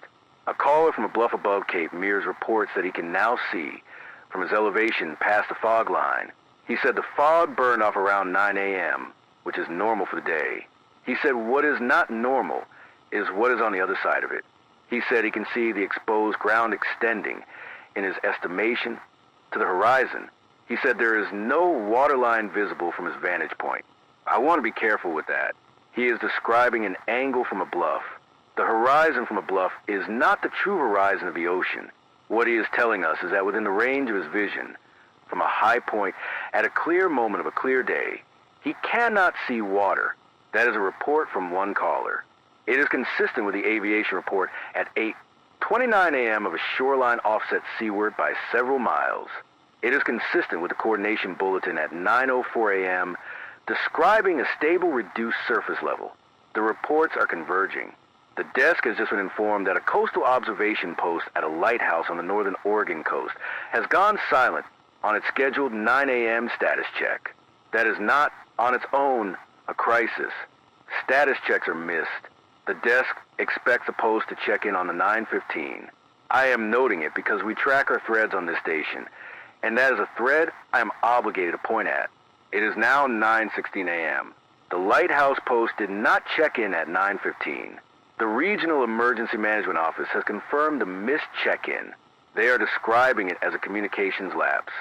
A caller from a bluff above Cape Mears reports that he can now see, from his elevation past the fog line. He said the fog burned off around 9 a.m., which is normal for the day. He said what is not normal is what is on the other side of it. He said he can see the exposed ground extending, in his estimation, to the horizon. He said there is no waterline visible from his vantage point. I want to be careful with that. He is describing an angle from a bluff. The horizon from a bluff is not the true horizon of the ocean. What he is telling us is that within the range of his vision, from a high point, at a clear moment of a clear day, he cannot see water. That is a report from one caller. It is consistent with the aviation report at 8:29 a.m. of a shoreline offset seaward by several miles. It is consistent with the coordination bulletin at 9:04 a.m. describing a stable reduced surface level. The reports are converging. The desk has just been informed that a coastal observation post at a lighthouse on the northern Oregon coast has gone silent on its scheduled 9 a.m. status check. That is not, on its own, a crisis. Status checks are missed. The desk expects the post to check in on the 9:15. I am noting it because we track our threads on this station, and that is a thread I am obligated to point at. It is now 9:16 a.m. The lighthouse post did not check in at 9:15. The Regional Emergency Management Office has confirmed the missed check-in. They are describing it as a communications lapse.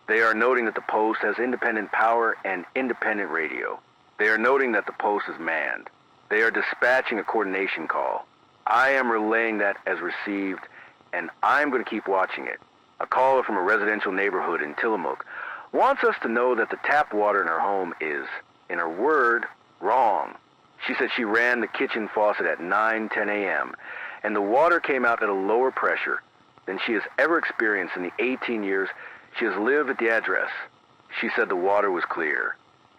They are noting that the post has independent power and independent radio. They are noting that the post is manned. They are dispatching a coordination call. I am relaying that as received, and I'm going to keep watching it. A caller from a residential neighborhood in Tillamook wants us to know that the tap water in her home is, in her word, wrong. She said she ran the kitchen faucet at 9:10 a.m., and the water came out at a lower pressure than she has ever experienced in the 18 years she has lived at the address. She said the water was clear.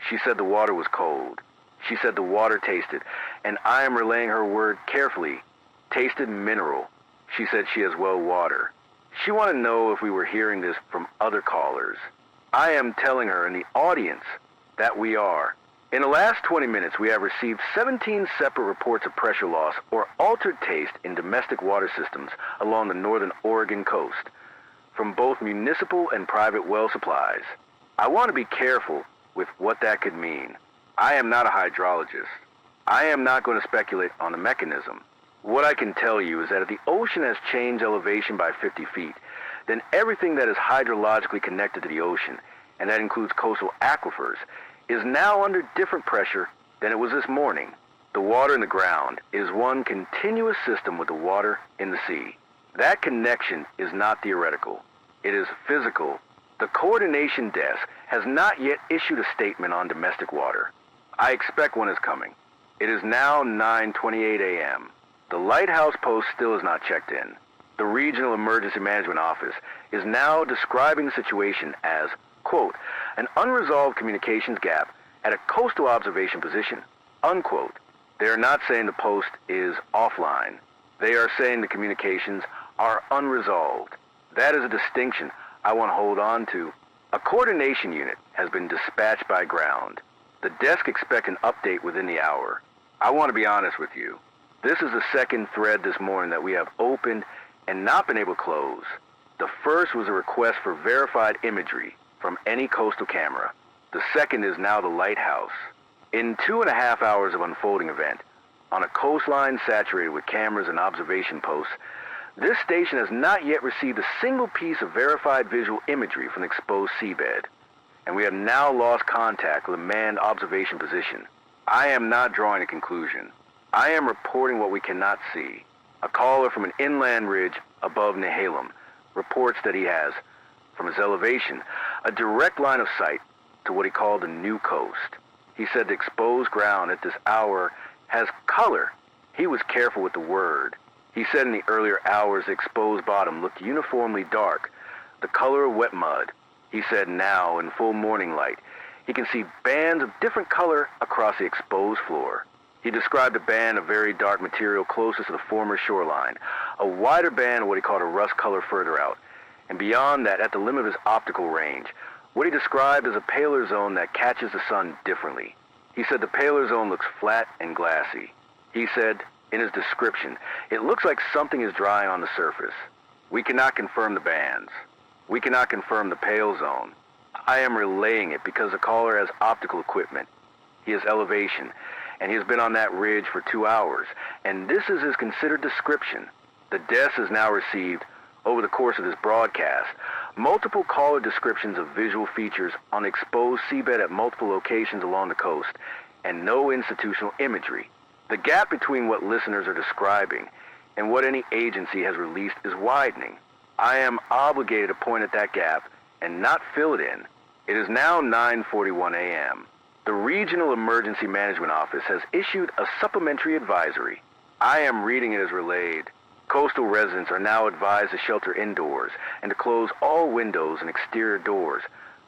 She said the water was cold. She said the water tasted, and I am relaying her word carefully, tasted mineral. She said she has well water. She wanted to know if we were hearing this from other callers. I am telling her in the audience that we are. In the last 20 minutes, we have received 17 separate reports of pressure loss or altered taste in domestic water systems along the northern Oregon coast, from both municipal and private well supplies. I want to be careful with what that could mean. I am not a hydrologist. I am not going to speculate on the mechanism. What I can tell you is that if the ocean has changed elevation by 50 feet, then everything that is hydrologically connected to the ocean and that includes coastal aquifers, is now under different pressure than it was this morning. The water in the ground is one continuous system with the water in the sea. That connection is not theoretical. It is physical. The coordination desk has not yet issued a statement on domestic water. I expect one is coming. It is now 9:28 a.m. The lighthouse post still is not checked in. The Regional Emergency Management Office is now describing the situation as, quote, an unresolved communications gap at a coastal observation position, unquote. They are not saying the post is offline. They are saying the communications are unresolved. That is a distinction I want to hold on to. A coordination unit has been dispatched by ground. The desk expect an update within the hour. I want to be honest with you. This is the second thread this morning that we have opened and not been able to close. The first was a request for verified imagery from any coastal camera. The second is now the lighthouse. In 2.5 hours of unfolding event, on a coastline saturated with cameras and observation posts, this station has not yet received a single piece of verified visual imagery from the exposed seabed, and we have now lost contact with a manned observation position. I am not drawing a conclusion. I am reporting what we cannot see. A caller from an inland ridge above Nehalem reports that he has, from his elevation, a direct line of sight to what he called the new coast. He said the exposed ground at this hour has color. He was careful with the word. He said in the earlier hours the exposed bottom looked uniformly dark, the color of wet mud. He said now, in full morning light, he can see bands of different color across the exposed floor. He described a band of very dark material closest to the former shoreline, a wider band of what he called a rust color further out, and beyond that, at the limit of his optical range, what he described as a paler zone that catches the sun differently. He said the paler zone looks flat and glassy. He said, in his description, it looks like something is drying on the surface. We cannot confirm the bands. We cannot confirm the pale zone. I am relaying it because the caller has optical equipment. He has elevation, and he has been on that ridge for 2 hours, and this is his considered description. The desk has now received, over the course of this broadcast, multiple caller descriptions of visual features on the exposed seabed at multiple locations along the coast, and no institutional imagery. The gap between what listeners are describing and what any agency has released is widening. I am obligated to point at that gap and not fill it in. It is now 9:41 a.m. The Regional Emergency Management Office has issued a supplementary advisory. I am reading it as relayed. Coastal residents are now advised to shelter indoors and to close all windows and exterior doors,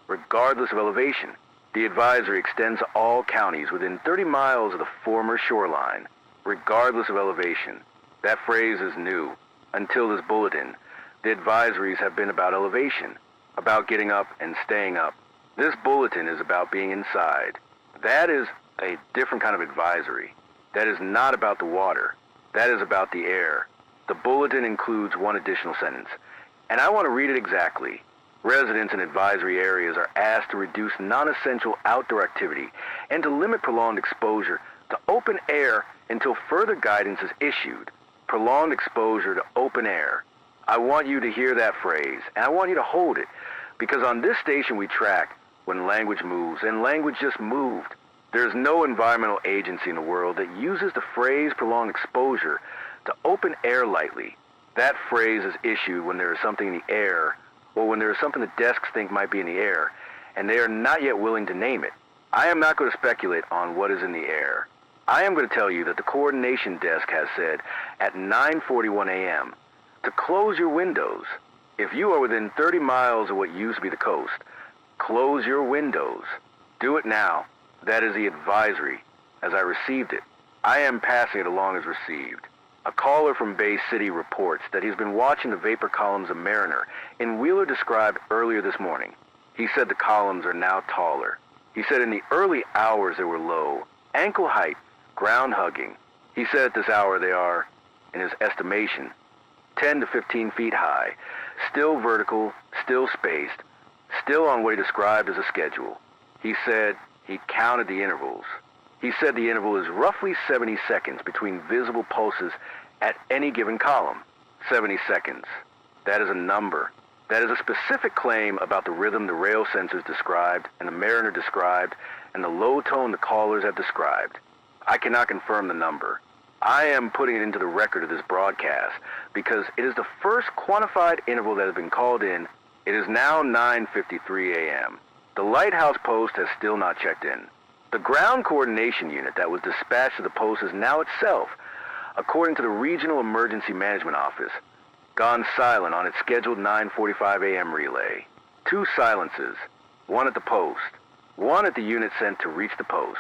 regardless of elevation. The advisory extends to all counties within 30 miles of the former shoreline, regardless of elevation. That phrase is new. Until this bulletin, the advisories have been about elevation, about getting up and staying up. This bulletin is about being inside. That is a different kind of advisory. That is not about the water. That is about the air. The bulletin includes one additional sentence, and I want to read it exactly. Residents in advisory areas are asked to reduce non-essential outdoor activity and to limit prolonged exposure to open air until further guidance is issued. Prolonged exposure to open air. I want you to hear that phrase, and I want you to hold it, because on this station we track when language moves, and language just moved. There's no environmental agency in the world that uses the phrase prolonged exposure to open air lightly. That phrase is issued when there is something in the air, or when there is something the desks think might be in the air, and they are not yet willing to name it. I am not going to speculate on what is in the air. I am going to tell you that the coordination desk has said at 9:41 a.m. to close your windows. If you are within 30 miles of what used to be the coast, close your windows. Do it now. That is the advisory as I received it. I am passing it along as received. A caller from Bay City reports that he's been watching the vapor columns of Mariner in Wheeler described earlier this morning. He said the columns are now taller. He said in the early hours they were low, ankle height, ground hugging. He said at this hour they are, in his estimation, 10 to 15 feet high, still vertical, still spaced, still on what he described as a schedule. He said he counted the intervals. He said the interval is roughly 70 seconds between visible pulses at any given column. 70 seconds. That is a number. That is a specific claim about the rhythm the rail sensors described and the mariner described and the low tone the callers have described. I cannot confirm the number. I am putting it into the record of this broadcast because it is the first quantified interval that has been called in. It is now 9:53 a.m. The lighthouse post has still not checked in. The ground coordination unit that was dispatched to the post is now itself, according to the Regional Emergency Management Office, gone silent on its scheduled 9:45 a.m. relay. 2 silences, one at the post, one at the unit sent to reach the post.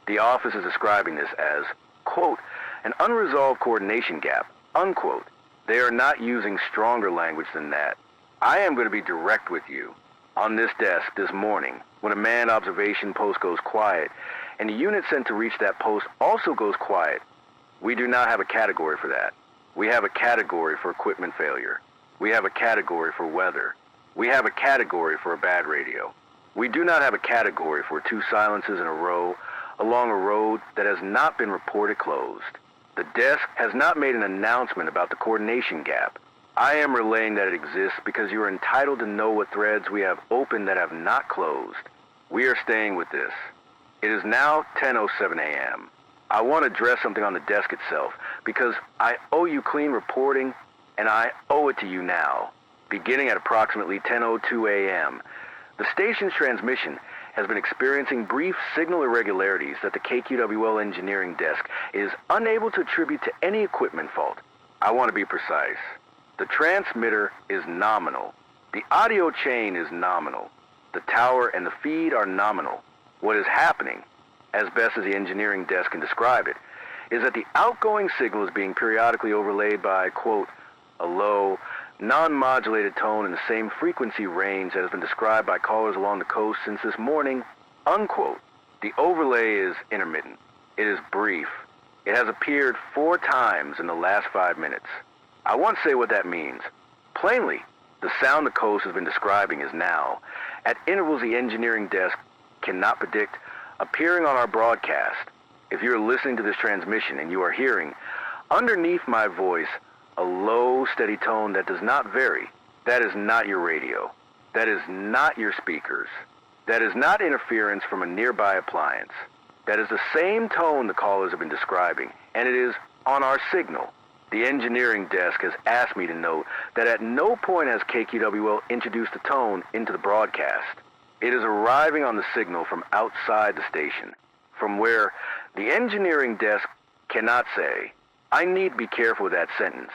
The office is describing this as, quote, an unresolved coordination gap, unquote. They are not using stronger language than that. I am going to be direct with you. On this desk this morning, when a manned observation post goes quiet, and the unit sent to reach that post also goes quiet, we do not have a category for that. We have a category for equipment failure. We have a category for weather. We have a category for a bad radio. We do not have a category for 2 silences in a row along a road that has not been reported closed. The desk has not made an announcement about the coordination gap. I am relaying that it exists because you are entitled to know what threads we have open that have not closed. We are staying with this. It is now 10:07 a.m. I want to address something on the desk itself because I owe you clean reporting and I owe it to you now. Beginning at approximately 10:02 a.m., the station's transmission has been experiencing brief signal irregularities that the KQWL engineering desk is unable to attribute to any equipment fault. I want to be precise. The transmitter is nominal. The audio chain is nominal. The tower and the feed are nominal. What is happening, as best as the engineering desk can describe it, is that the outgoing signal is being periodically overlaid by, quote, a low, non-modulated tone in the same frequency range that has been described by callers along the coast since this morning, unquote. The overlay is intermittent. It is brief. It has appeared 4 times in the last 5 minutes. I won't say what that means. Plainly, the sound the coast has been describing is now, at intervals the engineering desk cannot predict, appearing on our broadcast. If you're listening to this transmission and you are hearing, underneath my voice, a low, steady tone that does not vary, that is not your radio. That is not your speakers. That is not interference from a nearby appliance. That is the same tone the callers have been describing, and it is on our signal. The engineering desk has asked me to note that at no point has KQWL introduced the tone into the broadcast. It is arriving on the signal from outside the station, from where the engineering desk cannot say. I need to be careful with that sentence,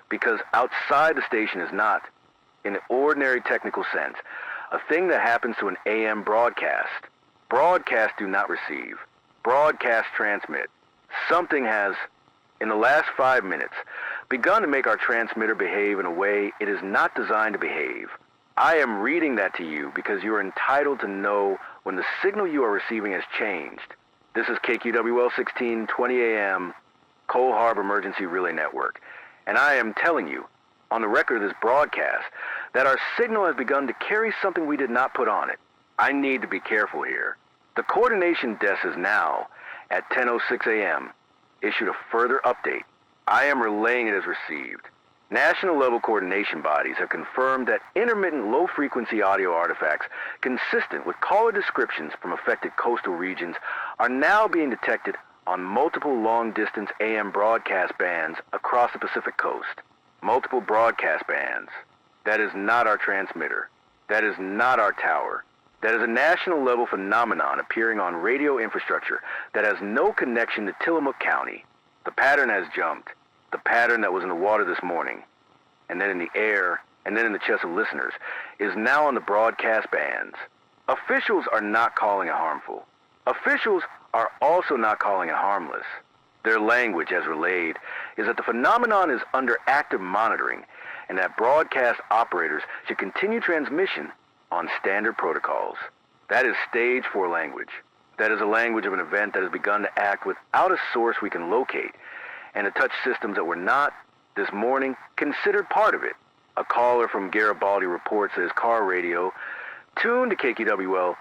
because outside the station is not, in the ordinary technical sense, a thing that happens to an AM broadcast. Broadcasts do not receive. Broadcasts transmit. Something has, in the last 5 minutes, begun to make our transmitter behave in a way it is not designed to behave. I am reading that to you because you are entitled to know when the signal you are receiving has changed. This is KQWL 1620 AM, Cole Harbor Emergency Relay Network, and I am telling you, on the record of this broadcast, that our signal has begun to carry something we did not put on it. I need to be careful here. The coordination desk is now, at 10:06 a.m., issued a further update. I am relaying it as received. National-level coordination bodies have confirmed that intermittent low-frequency audio artifacts consistent with caller descriptions from affected coastal regions are now being detected on multiple long-distance AM broadcast bands across the Pacific coast. Multiple broadcast bands. That is not our transmitter. That is not our tower. That is a national-level phenomenon appearing on radio infrastructure that has no connection to Tillamook County. The pattern has jumped. The pattern that was in the water this morning, and then in the air, and then in the chest of listeners, is now on the broadcast bands. Officials are not calling it harmful. Officials are also not calling it harmless. Their language, as relayed, is that the phenomenon is under active monitoring, and that broadcast operators should continue transmission on standard protocols. That is stage 4 language. That is a language of an event that has begun to act without a source we can locate, and to touch systems that were not, this morning, considered part of it. A caller from Garibaldi reports that his car radio, tuned to KQWL,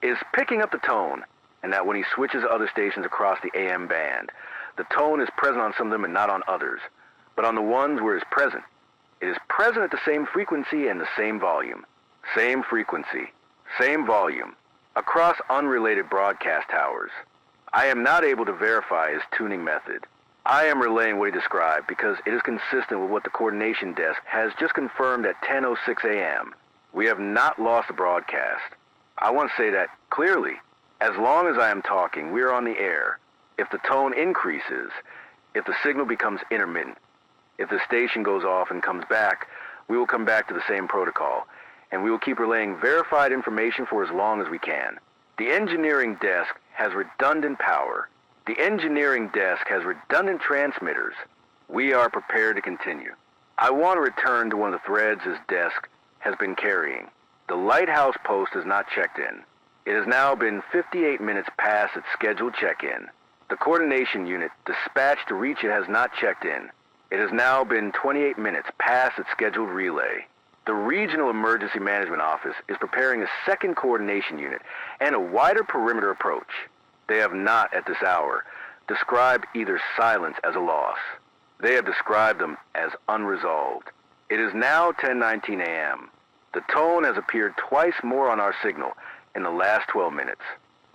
is picking up the tone, and that when he switches to other stations across the AM band, the tone is present on some of them and not on others. But on the ones where it's present, It is present at the same frequency and the same volume. Same frequency, same volume, across unrelated broadcast towers. I am not able to verify his tuning method. I am relaying what he described because it is consistent with what the coordination desk has just confirmed at 10:06 a.m. We have not lost the broadcast. I want to say that clearly. As long as I am talking, we are on the air. If the tone increases, if the signal becomes intermittent, if the station goes off and comes back, we will come back to the same protocol, and we will keep relaying verified information for as long as we can. The engineering desk has redundant power. The engineering desk has redundant transmitters. We are prepared to continue. I want to return to one of the threads his desk has been carrying. The lighthouse post has not checked in. It has now been 58 minutes past its scheduled check-in. The coordination unit dispatched to reach it has not checked in. It has now been 28 minutes past its scheduled relay. The Regional Emergency Management Office is preparing a second coordination unit and a wider perimeter approach. They have not, at this hour, described either silence as a loss. They have described them as unresolved. It is now 10:19 a.m. The tone has appeared twice more on our signal in the last 12 minutes.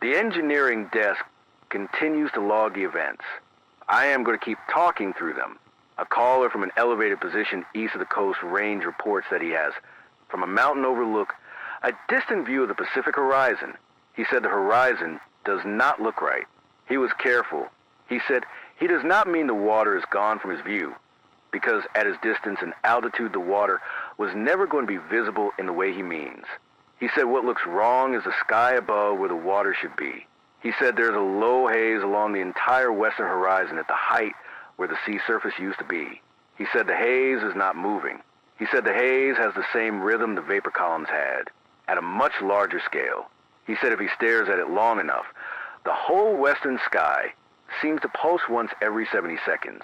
The engineering desk continues to log the events. I am going to keep talking through them. A caller from an elevated position east of the coast range reports that he has, from a mountain overlook, a distant view of the Pacific horizon. He said the horizon does not look right. He was careful. He said he does not mean the water is gone from his view, because at his distance and altitude the water was never going to be visible in the way he means. He said what looks wrong is the sky above where the water should be. He said there's a low haze along the entire western horizon at the height where the sea surface used to be. He said the haze is not moving. He said the haze has the same rhythm the vapor columns had, at a much larger scale. He said if he stares at it long enough, the whole western sky seems to pulse once every 70 seconds.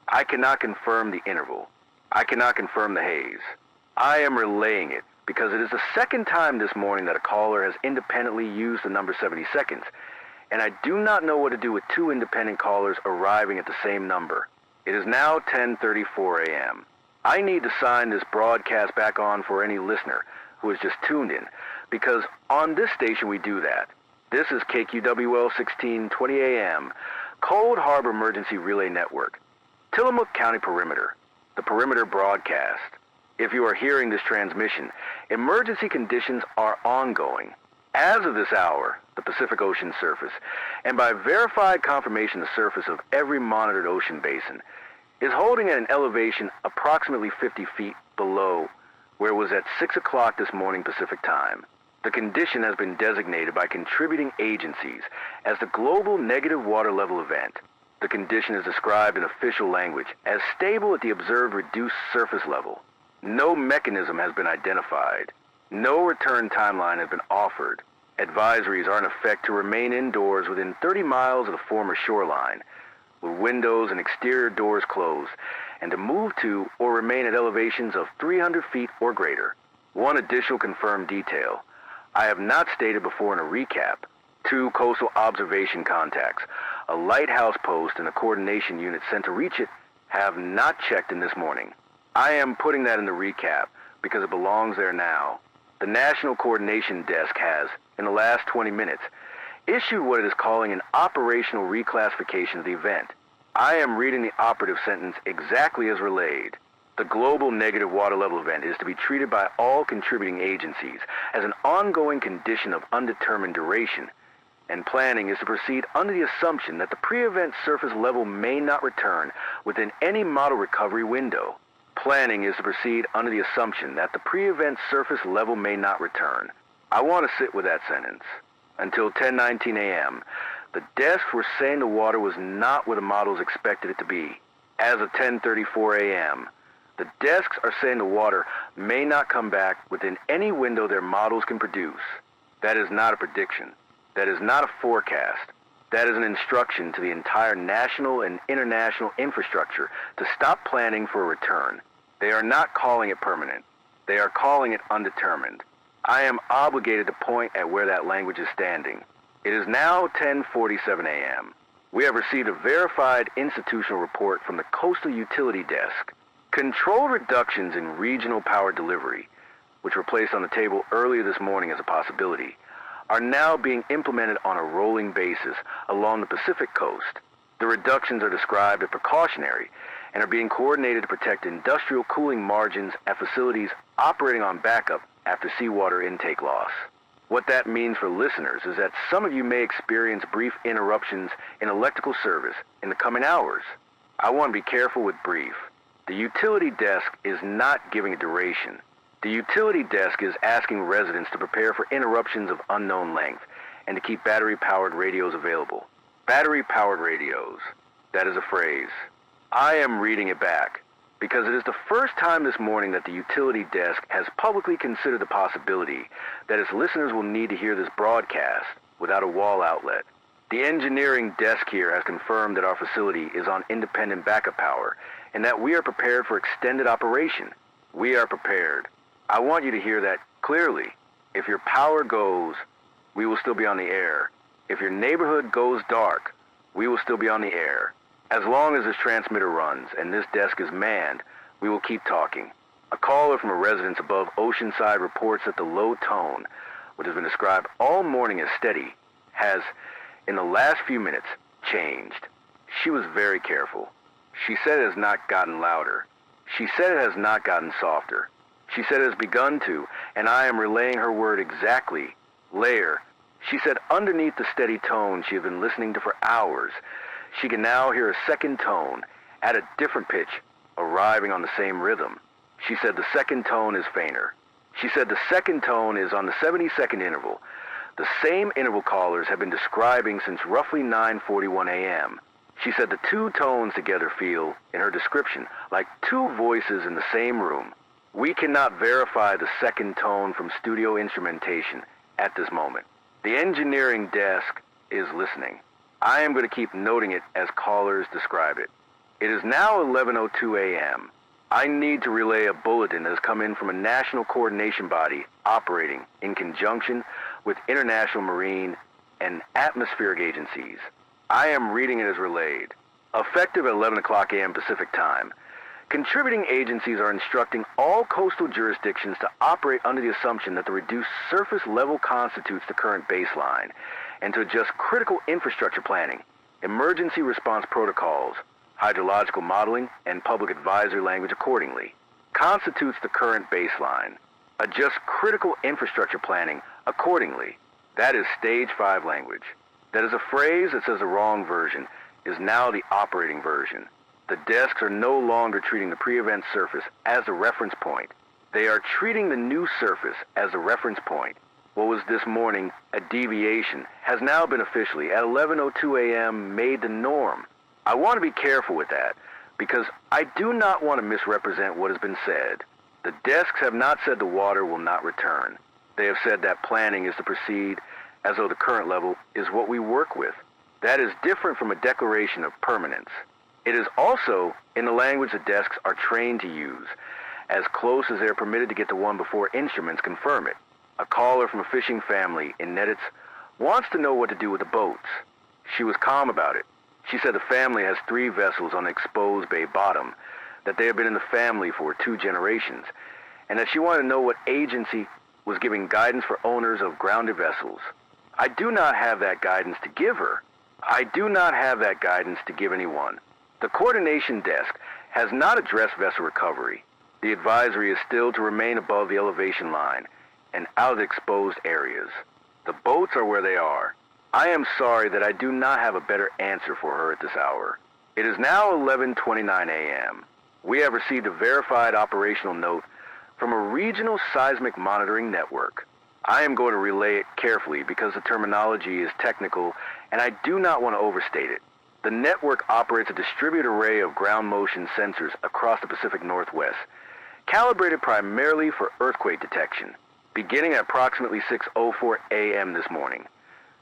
I cannot confirm the interval. I cannot confirm the haze. I am relaying it because it is the second time this morning that a caller has independently used the number 70 seconds, and I do not know what to do with two independent callers arriving at the same number. It is now 10:34 a.m. I need to sign this broadcast back on for any listener who has just tuned in, because on this station we do that. This is KQWL 1620 AM, Cold Harbor Emergency Relay Network, Tillamook County Perimeter, the Perimeter Broadcast. If you are hearing this transmission, emergency conditions are ongoing. As of this hour, the Pacific Ocean surface, and by verified confirmation the surface of every monitored ocean basin, is holding at an elevation approximately 50 feet below where it was at 6 o'clock this morning Pacific time. The condition has been designated by contributing agencies as the Global Negative Water Level Event. The condition is described in official language as stable at the observed reduced surface level. No mechanism has been identified. No return timeline has been offered. Advisories are in effect to remain indoors within 30 miles of the former shoreline, with windows and exterior doors closed, and to move to or remain at elevations of 300 feet or greater. One additional confirmed detail I have not stated before in a recap. 2 coastal observation contacts, a lighthouse post, and a coordination unit sent to reach it have not checked in this morning. I am putting that in the recap because it belongs there now. The National Coordination Desk has, in the last 20 minutes, issued what it is calling an operational reclassification of the event. I am reading the operative sentence exactly as relayed. The Global Negative Water Level Event is to be treated by all contributing agencies as an ongoing condition of undetermined duration, and planning is to proceed under the assumption that the pre-event surface level may not return within any model recovery window. Planning is to proceed under the assumption that the pre-event surface level may not return. I want to sit with that sentence. Until 10:19 a.m., the desks were saying the water was not where the models expected it to be. As of 10:34 a.m., the desks are saying the water may not come back within any window their models can produce. That is not a prediction. That is not a forecast. That is an instruction to the entire national and international infrastructure to stop planning for a return. They are not calling it permanent. They are calling it undetermined. I am obligated to point at where that language is standing. It is now 10:47 a.m. We have received a verified institutional report from the Coastal Utility Desk. Controlled reductions in regional power delivery, which were placed on the table earlier this morning as a possibility, are now being implemented on a rolling basis along the Pacific coast. The reductions are described as precautionary and are being coordinated to protect industrial cooling margins at facilities operating on backup after seawater intake loss. What that means for listeners is that some of you may experience brief interruptions in electrical service in the coming hours. I want to be careful with brief. The utility desk is not giving a duration. The utility desk is asking residents to prepare for interruptions of unknown length and to keep battery-powered radios available. Battery-powered radios. That is a phrase. I am reading it back because it is the first time this morning that the utility desk has publicly considered the possibility that its listeners will need to hear this broadcast without a wall outlet. The engineering desk here has confirmed that our facility is on independent backup power and that we are prepared for extended operation. We are prepared. I want you to hear that clearly. If your power goes, we will still be on the air. If your neighborhood goes dark, we will still be on the air. As long as this transmitter runs and this desk is manned, we will keep talking. A caller from a residence above Oceanside reports that the low tone, which has been described all morning as steady, has, in the last few minutes, changed. She was very careful. She said it has not gotten louder. She said it has not gotten softer. She said it has begun to, and I am relaying her word exactly. Layer. She said underneath the steady tone she had been listening to for hours, she can now hear a second tone, at a different pitch, arriving on the same rhythm. She said the second tone is fainter. She said the second tone is on the 70-second interval. The same interval callers have been describing since roughly 9:41 a.m. She said the two tones together feel, in her description, like two voices in the same room. We cannot verify the second tone from studio instrumentation at this moment. The engineering desk is listening. I am going to keep noting it as callers describe it. It is now 11:02 a.m. I need to relay a bulletin that has come in from a national coordination body operating in conjunction with international marine and atmospheric agencies. I am reading it as relayed. Effective at 11 o'clock a.m. Pacific time, contributing agencies are instructing all coastal jurisdictions to operate under the assumption that the reduced surface level constitutes the current baseline, and to adjust critical infrastructure planning, emergency response protocols, hydrological modeling, and public advisory language accordingly. Constitutes the current baseline. Adjust critical infrastructure planning accordingly. That is Stage 5 language. That is a phrase that says the wrong version is now the operating version. The desks are no longer treating the pre-event surface as a reference point. They are treating the new surface as a reference point. What was this morning a deviation has now been officially, at 11:02 a.m., made the norm. I want to be careful with that because I do not want to misrepresent what has been said. The desks have not said the water will not return. They have said that planning is to proceed as though the current level is what we work with. That is different from a declaration of permanence. It is also in the language the desks are trained to use, as close as they are permitted to get to one before instruments confirm it. A caller from a fishing family in Nettitz wants to know what to do with the boats. She was calm about it. She said the family has 3 vessels on the exposed bay bottom, that they have been in the family for 2 generations, and that she wanted to know what agency was giving guidance for owners of grounded vessels. I do not have that guidance to give her. I do not have that guidance to give anyone. The coordination desk has not addressed vessel recovery. The advisory is still to remain above the elevation line and out of the exposed areas. The boats are where they are. I am sorry that I do not have a better answer for her at this hour. It is now 11:29 a.m. We have received a verified operational note from a regional seismic monitoring network. I am going to relay it carefully because the terminology is technical and I do not want to overstate it. The network operates a distributed array of ground motion sensors across the Pacific Northwest, calibrated primarily for earthquake detection, beginning at approximately 6:04 a.m. this morning.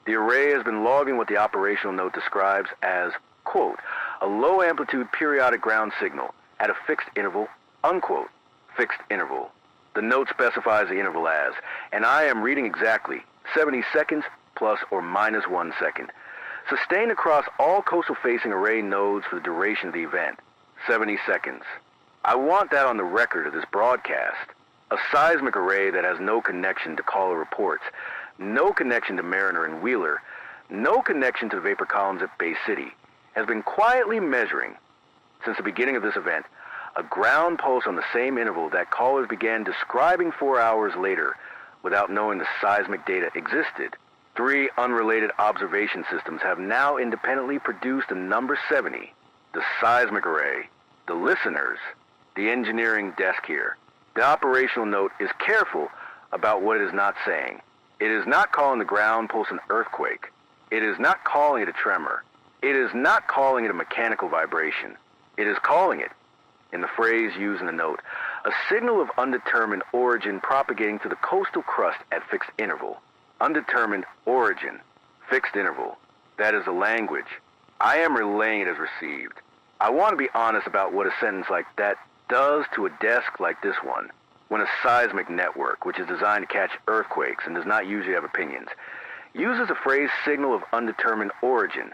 The array has been logging what the operational note describes as, quote, a low-amplitude periodic ground signal at a fixed interval, unquote, fixed interval. The note specifies the interval as, and I am reading exactly, 70 seconds plus or minus 1 second. Sustained across all coastal-facing array nodes for the duration of the event, 70 seconds. I want that on the record of this broadcast. A seismic array that has no connection to caller reports, no connection to Mariner and Wheeler, no connection to the vapor columns at Bay City, has been quietly measuring, since the beginning of this event, a ground pulse on the same interval that callers began describing 4 hours later without knowing the seismic data existed. 3 unrelated observation systems have now independently produced a number 70, the seismic array, the listeners, the engineering desk here. The operational note is careful about what it is not saying. It is not calling the ground pulse an earthquake. It is not calling it a tremor. It is not calling it a mechanical vibration. It is calling it, in the phrase used in the note, a signal of undetermined origin propagating through the coastal crust at fixed interval. Undetermined origin, fixed interval. That is the language. I am relaying it as received. I want to be honest about what a sentence like that does to a desk like this one. When a seismic network, which is designed to catch earthquakes and does not usually have opinions, uses the phrase signal of undetermined origin,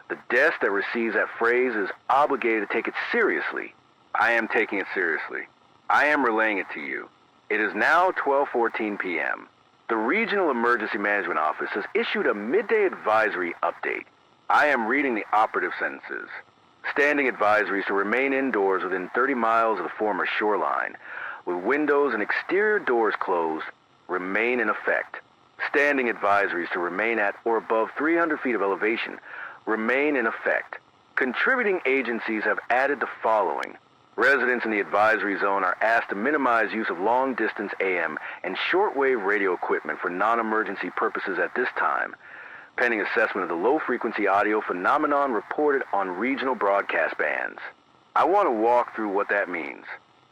the desk that receives that phrase is obligated to take it seriously. I am taking it seriously. I am relaying it to you. It is now 12:14 p.m. The Regional Emergency Management Office has issued a midday advisory update. I am reading the operative sentences. Standing advisories to remain indoors within 30 miles of the former shoreline, with windows and exterior doors closed, remain in effect. Standing advisories to remain at or above 300 feet of elevation remain in effect. Contributing agencies have added the following. Residents in the advisory zone are asked to minimize use of long-distance AM and shortwave radio equipment for non-emergency purposes at this time, pending assessment of the low-frequency audio phenomenon reported on regional broadcast bands. I want to walk through what that means.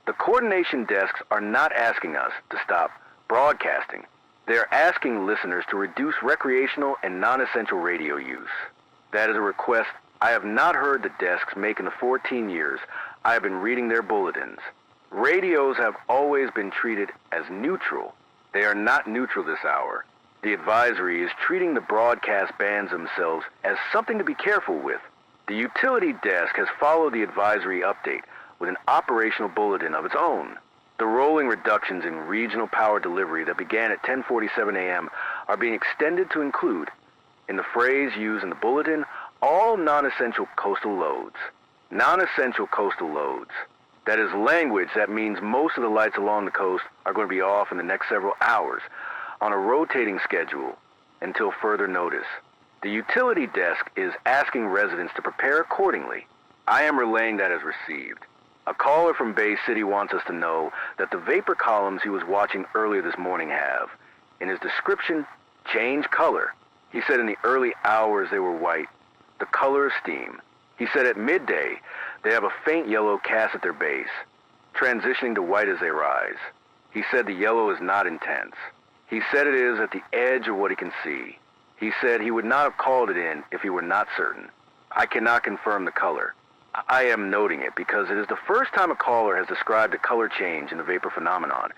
The coordination desks are not asking us to stop broadcasting. They are asking listeners to reduce recreational and non-essential radio use. That is a request I have not heard the desks make in the 14 years I have been reading their bulletins. Radios have always been treated as neutral. They are not neutral this hour. The advisory is treating the broadcast bands themselves as something to be careful with. The utility desk has followed the advisory update with an operational bulletin of its own. The rolling reductions in regional power delivery that began at 10:47 a.m. are being extended to include, in the phrase used in the bulletin, all non-essential coastal loads. Non-essential coastal loads. That is language that means most of the lights along the coast are going to be off in the next several hours on a rotating schedule until further notice. The utility desk is asking residents to prepare accordingly. I am relaying that as received. A caller from Bay City wants us to know that the vapor columns he was watching earlier this morning have, in his description, changed color. He said in the early hours they were white. The color is steam. He said at midday they have a faint yellow cast at their base, transitioning to white as they rise. He said the yellow is not intense. He said it is at the edge of what he can see. He said he would not have called it in if he were not certain. I cannot confirm the color. I am noting it because it is the first time a caller has described a color change in the vapor phenomenon,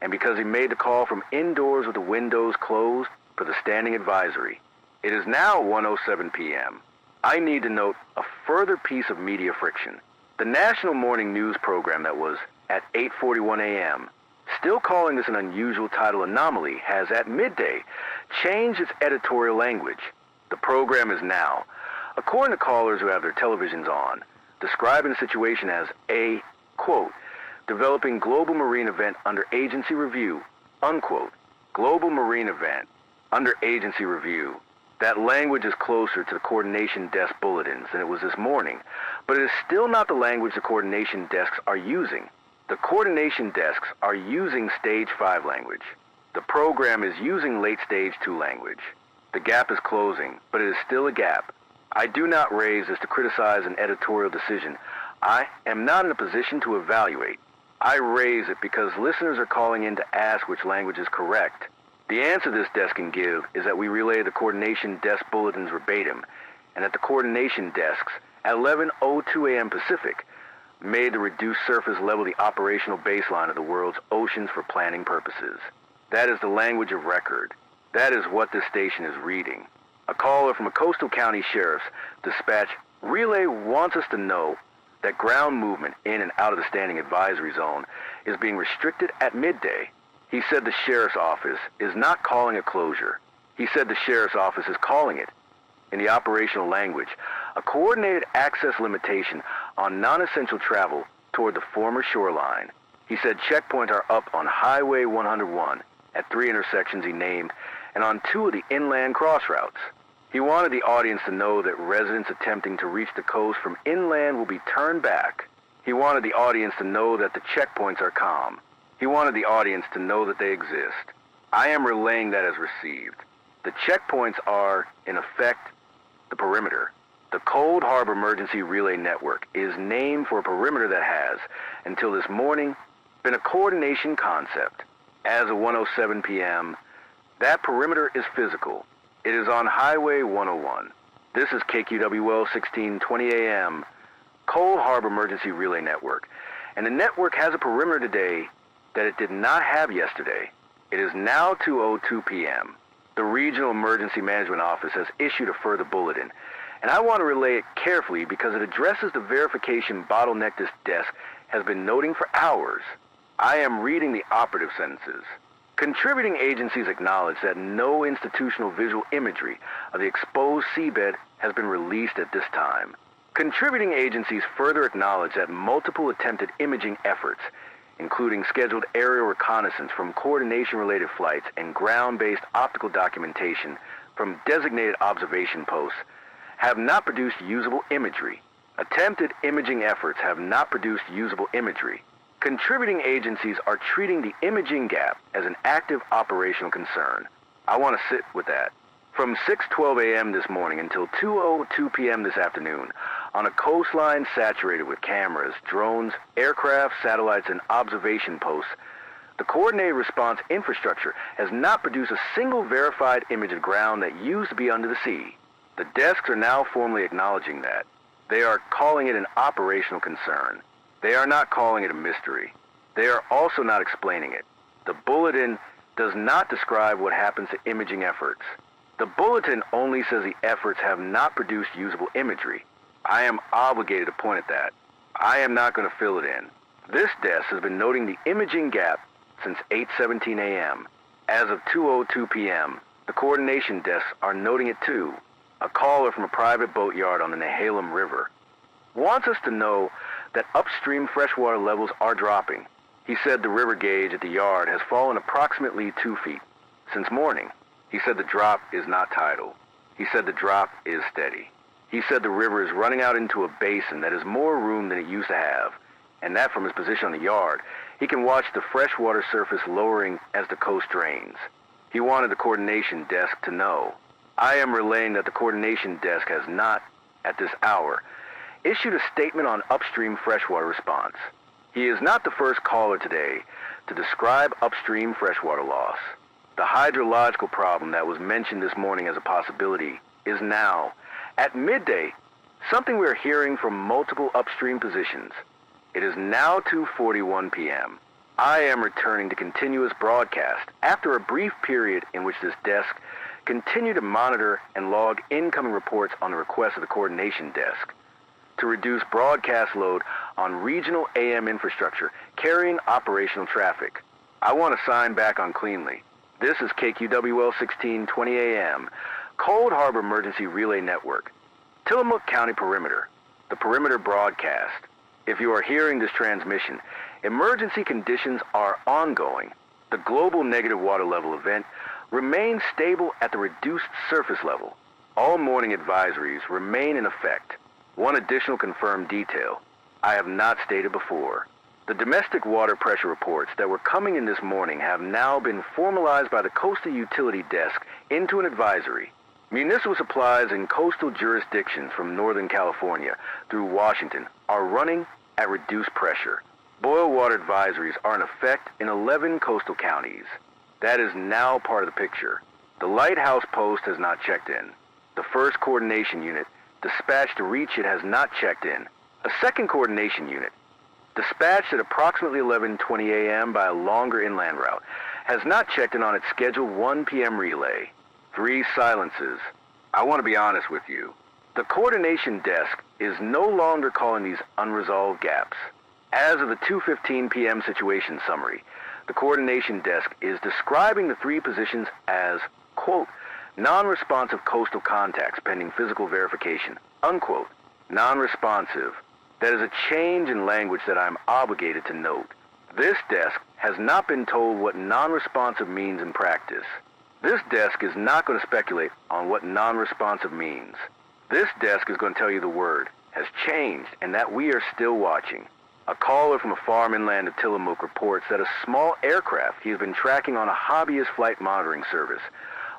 and because he made the call from indoors with the windows closed for the standing advisory. It is now 1:07 p.m. I need to note a further piece of media friction. The national morning news program that was at 8:41 a.m., still calling this an unusual title anomaly, has at midday changed its editorial language. The program is now, according to callers who have their televisions on, describing the situation as a, quote, developing global marine event under agency review, unquote, global marine event under agency review. That language is closer to the coordination desk bulletins than it was this morning, but it is still not the language the coordination desks are using. The coordination desks are using Stage 5 language. The program is using Late Stage 2 language. The gap is closing, but it is still a gap. I do not raise this to criticize an editorial decision. I am not in a position to evaluate. I raise it because listeners are calling in to ask which language is correct. The answer this desk can give is that we relay the coordination desk bulletins verbatim, and that the coordination desks at 11:02 a.m. Pacific made the reduced surface level the operational baseline of the world's oceans for planning purposes. That is the language of record. That is what this station is reading. A caller from a coastal county sheriff's dispatch relay wants us to know that ground movement in and out of the standing advisory zone is being restricted at midday. He said the sheriff's office is not calling a closure. He said the sheriff's office is calling it, in the operational language, a coordinated access limitation on non-essential travel toward the former shoreline. He said checkpoints are up on Highway 101 at 3 intersections he named and on 2 of the inland crossroutes. He wanted the audience to know that residents attempting to reach the coast from inland will be turned back. He wanted the audience to know that the checkpoints are calm. He wanted the audience to know that they exist. I am relaying that as received. The checkpoints are, in effect, the perimeter. The Cold Harbor Emergency Relay Network is named for a perimeter that has, until this morning, been a coordination concept. As of 1:07 p.m., that perimeter is physical. It is on Highway 101. This is KQWL 1620 AM, Cold Harbor Emergency Relay Network. And the network has a perimeter today that it did not have yesterday. It is now 2:02 p.m. The Regional Emergency Management Office has issued a further bulletin, and I want to relay it carefully because it addresses the verification bottleneck this desk has been noting for hours. I am reading the operative sentences. Contributing agencies acknowledge that no institutional visual imagery of the exposed seabed has been released at this time. Contributing agencies further acknowledge that multiple attempted imaging efforts, including scheduled aerial reconnaissance from coordination-related flights and ground-based optical documentation from designated observation posts, have not produced usable imagery. Attempted imaging efforts have not produced usable imagery. Contributing agencies are treating the imaging gap as an active operational concern. I want to sit with that. From 6:12 a.m. this morning until 2:02 p.m. this afternoon, on a coastline saturated with cameras, drones, aircraft, satellites, and observation posts, the coordinated response infrastructure has not produced a single verified image of ground that used to be under the sea. The desks are now formally acknowledging that. They are calling it an operational concern. They are not calling it a mystery. They are also not explaining it. The bulletin does not describe what happens to imaging efforts. The bulletin only says the efforts have not produced usable imagery. I am obligated to point at that. I am not going to fill it in. This desk has been noting the imaging gap since 8:17 a.m. As of 2:02 p.m., the coordination desks are noting it too. A caller from a private boatyard on the Nehalem River wants us to know that upstream freshwater levels are dropping. He said the river gauge at the yard has fallen approximately 2 feet since morning. He said the drop is not tidal. He said the drop is steady. He said the river is running out into a basin that has more room than it used to have, and that from his position on the yard, he can watch the freshwater surface lowering as the coast drains. He wanted the coordination desk to know. I am relaying that the coordination desk has not, at this hour, issued a statement on upstream freshwater response. He is not the first caller today to describe upstream freshwater loss. The hydrological problem that was mentioned this morning as a possibility is now, at midday, something we are hearing from multiple upstream positions. It is now 2:41 p.m. I am returning to continuous broadcast after a brief period in which this desk continued to monitor and log incoming reports on the request of the coordination desk to reduce broadcast load on regional AM infrastructure carrying operational traffic. I want to sign back on cleanly. This is KQWL 1620 AM, Cold Harbor Emergency Relay Network, Tillamook County Perimeter, the Perimeter Broadcast. If you are hearing this transmission, emergency conditions are ongoing. The global negative water level event remains stable at the reduced surface level. All morning advisories remain in effect. One additional confirmed detail I have not stated before. The domestic water pressure reports that were coming in this morning have now been formalized by the Coastal Utility Desk into an advisory. Municipal supplies in coastal jurisdictions from Northern California through Washington are running at reduced pressure. Boil water advisories are in effect in 11 coastal counties. That is now part of the picture. The lighthouse post has not checked in. The first coordination unit dispatched to reach it has not checked in. A second coordination unit, dispatched at approximately 11:20 a.m. by a longer inland route, has not checked in on its scheduled 1 p.m. relay. 3 silences. I want to be honest with you. The coordination desk is no longer calling these unresolved gaps. As of the 2:15 p.m. situation summary, the coordination desk is describing the three positions as, quote, non-responsive coastal contacts pending physical verification, unquote. Non-responsive. That is a change in language that I'm obligated to note. This desk has not been told what non-responsive means in practice. This desk is not going to speculate on what non-responsive means. This desk is going to tell you the word has changed and that we are still watching. A caller from a farm inland of Tillamook reports that a small aircraft he has been tracking on a hobbyist flight monitoring service,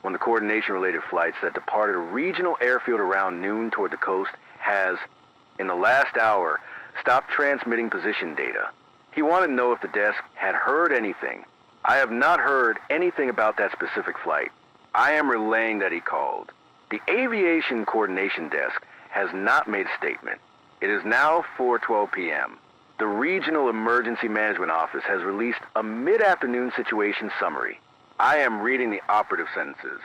one of the coordination-related flights that departed a regional airfield around noon toward the coast, has, in the last hour, stopped transmitting position data. He wanted to know if the desk had heard anything. I have not heard anything about that specific flight. I am relaying that he called. The Aviation Coordination Desk has not made a statement. It is now 4:12 p.m. The Regional Emergency Management Office has released a mid-afternoon situation summary. I am reading the operative sentences.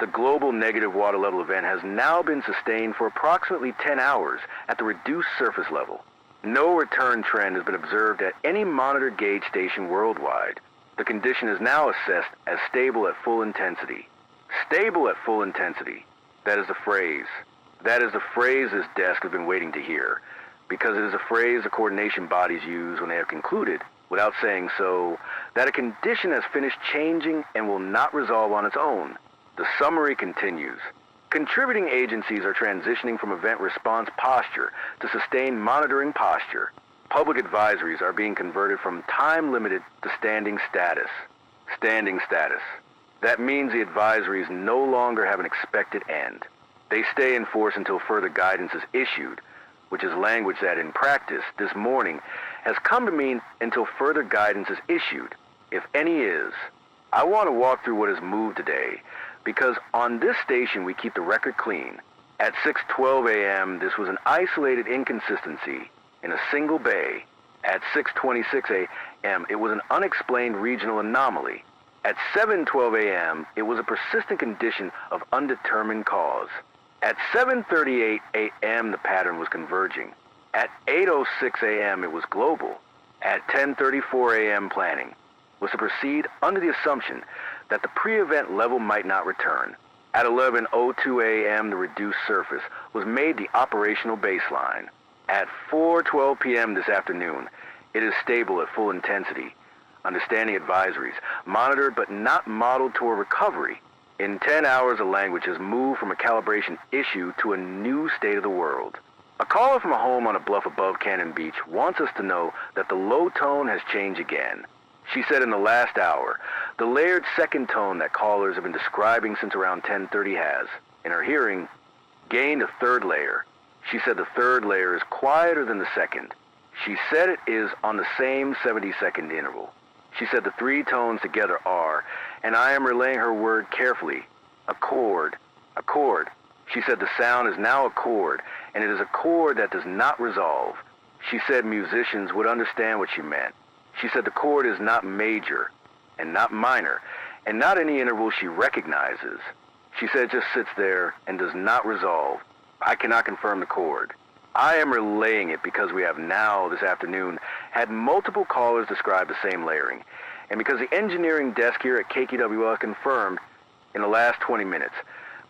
The global negative water level event has now been sustained for approximately 10 hours at the reduced surface level. No return trend has been observed at any monitored gauge station worldwide. The condition is now assessed as stable at full intensity. Stable at full intensity. That is the phrase. That is the phrase this desk has been waiting to hear, because it is a phrase the coordination bodies use when they have concluded, without saying so, that a condition has finished changing and will not resolve on its own. The summary continues. Contributing agencies are transitioning from event response posture to sustained monitoring posture. Public advisories are being converted from time-limited to standing status. Standing status. That means the advisories no longer have an expected end. They stay in force until further guidance is issued, which is language that in practice this morning has come to mean until further guidance is issued, if any is. I want to walk through what has moved today, because on this station we keep the record clean. At 6:12 a.m. this was an isolated inconsistency in a single bay. At 6:26 a.m. it was an unexplained regional anomaly. At 7:12 a.m. it was a persistent condition of undetermined cause. At 7:38 a.m. the pattern was converging. At 8:06 a.m. it was global. At 10:34 a.m. planning was to proceed under the assumption that the pre-event level might not return. At 11:02 a.m. the reduced surface was made the operational baseline. At 4:12 p.m. this afternoon it is stable at full intensity. Understanding advisories, monitored but not modeled toward recovery. In 10 hours, the language has moved from a calibration issue to a new state of the world. A caller from a home on a bluff above Cannon Beach wants us to know that the low tone has changed again. She said in the last hour, the layered second tone that callers have been describing since around 10:30 has, in her hearing, gained a third layer. She said the third layer is quieter than the second. She said it is on the same 70-second interval. She said the three tones together are, and I am relaying her word carefully, a chord, a chord. She said the sound is now a chord, and it is a chord that does not resolve. She said musicians would understand what she meant. She said the chord is not major, and not minor, and not any interval she recognizes. She said it just sits there and does not resolve. I cannot confirm the chord. I am relaying it because we have now, this afternoon, had multiple callers describe the same layering, and because the engineering desk here at KQWL confirmed, in the last 20 minutes,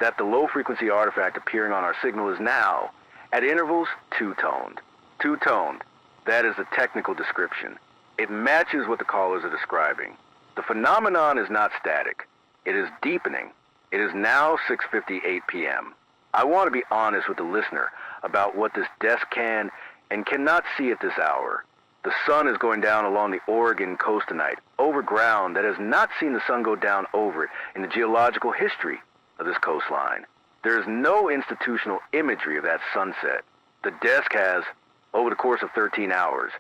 that the low-frequency artifact appearing on our signal is now, at intervals, two-toned. Two-toned. That is the technical description. It matches what the callers are describing. The phenomenon is not static. It is deepening. It is now 6:58 p.m. I want to be honest with the listener about what this desk can and cannot see at this hour. The sun is going down along the Oregon coast tonight, over ground that has not seen the sun go down over it in the geological history of this coastline. There is no institutional imagery of that sunset. The desk has, over the course of 13 hours,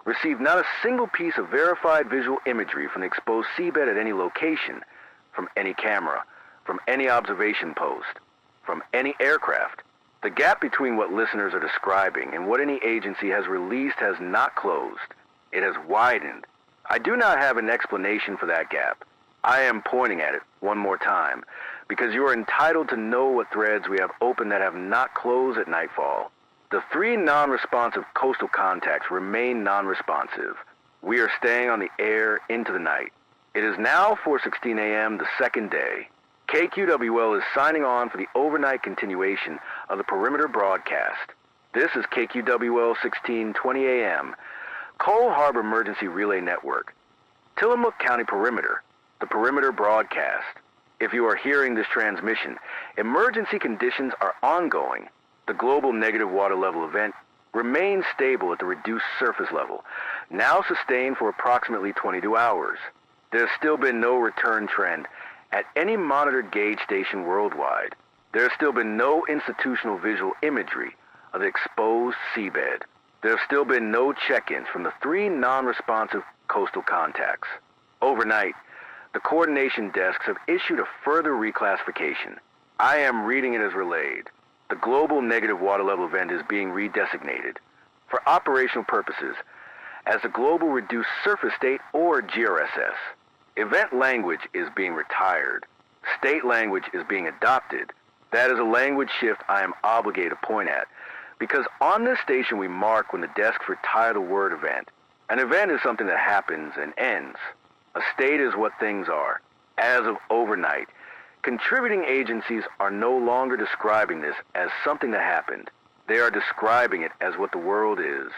received not a single piece of verified visual imagery from the exposed seabed at any location, from any camera, from any observation post, from any aircraft. The gap between what listeners are describing and what any agency has released has not closed. It has widened. I do not have an explanation for that gap. I am pointing at it one more time, because you are entitled to know what threads we have open that have not closed at nightfall. The 3 non-responsive coastal contacts remain non-responsive. We are staying on the air into the night. It is now 4:16 a.m. the second day. KQWL is signing on for the overnight continuation of the Perimeter broadcast. This is KQWL 1620 AM, Cole Harbor Emergency Relay Network, Tillamook County Perimeter, the Perimeter broadcast. If you are hearing this transmission, emergency conditions are ongoing. The global negative water level event remains stable at the reduced surface level, now sustained for approximately 22 hours. There's still been no return trend at any monitored gauge station worldwide. There's still been no institutional visual imagery of the exposed seabed. There's still been no check-ins from the 3 non-responsive coastal contacts. Overnight, the coordination desks have issued a further reclassification. I am reading it as relayed. The global negative water level event is being redesignated for operational purposes as the Global Reduced Surface State, or GRSS. Event language is being retired. State language is being adopted. That is a language shift I am obligated to point at, because on this station we mark when the desks retire the word event. An event is something that happens and ends. A state is what things are. As of overnight, contributing agencies are no longer describing this as something that happened. They are describing it as what the world is.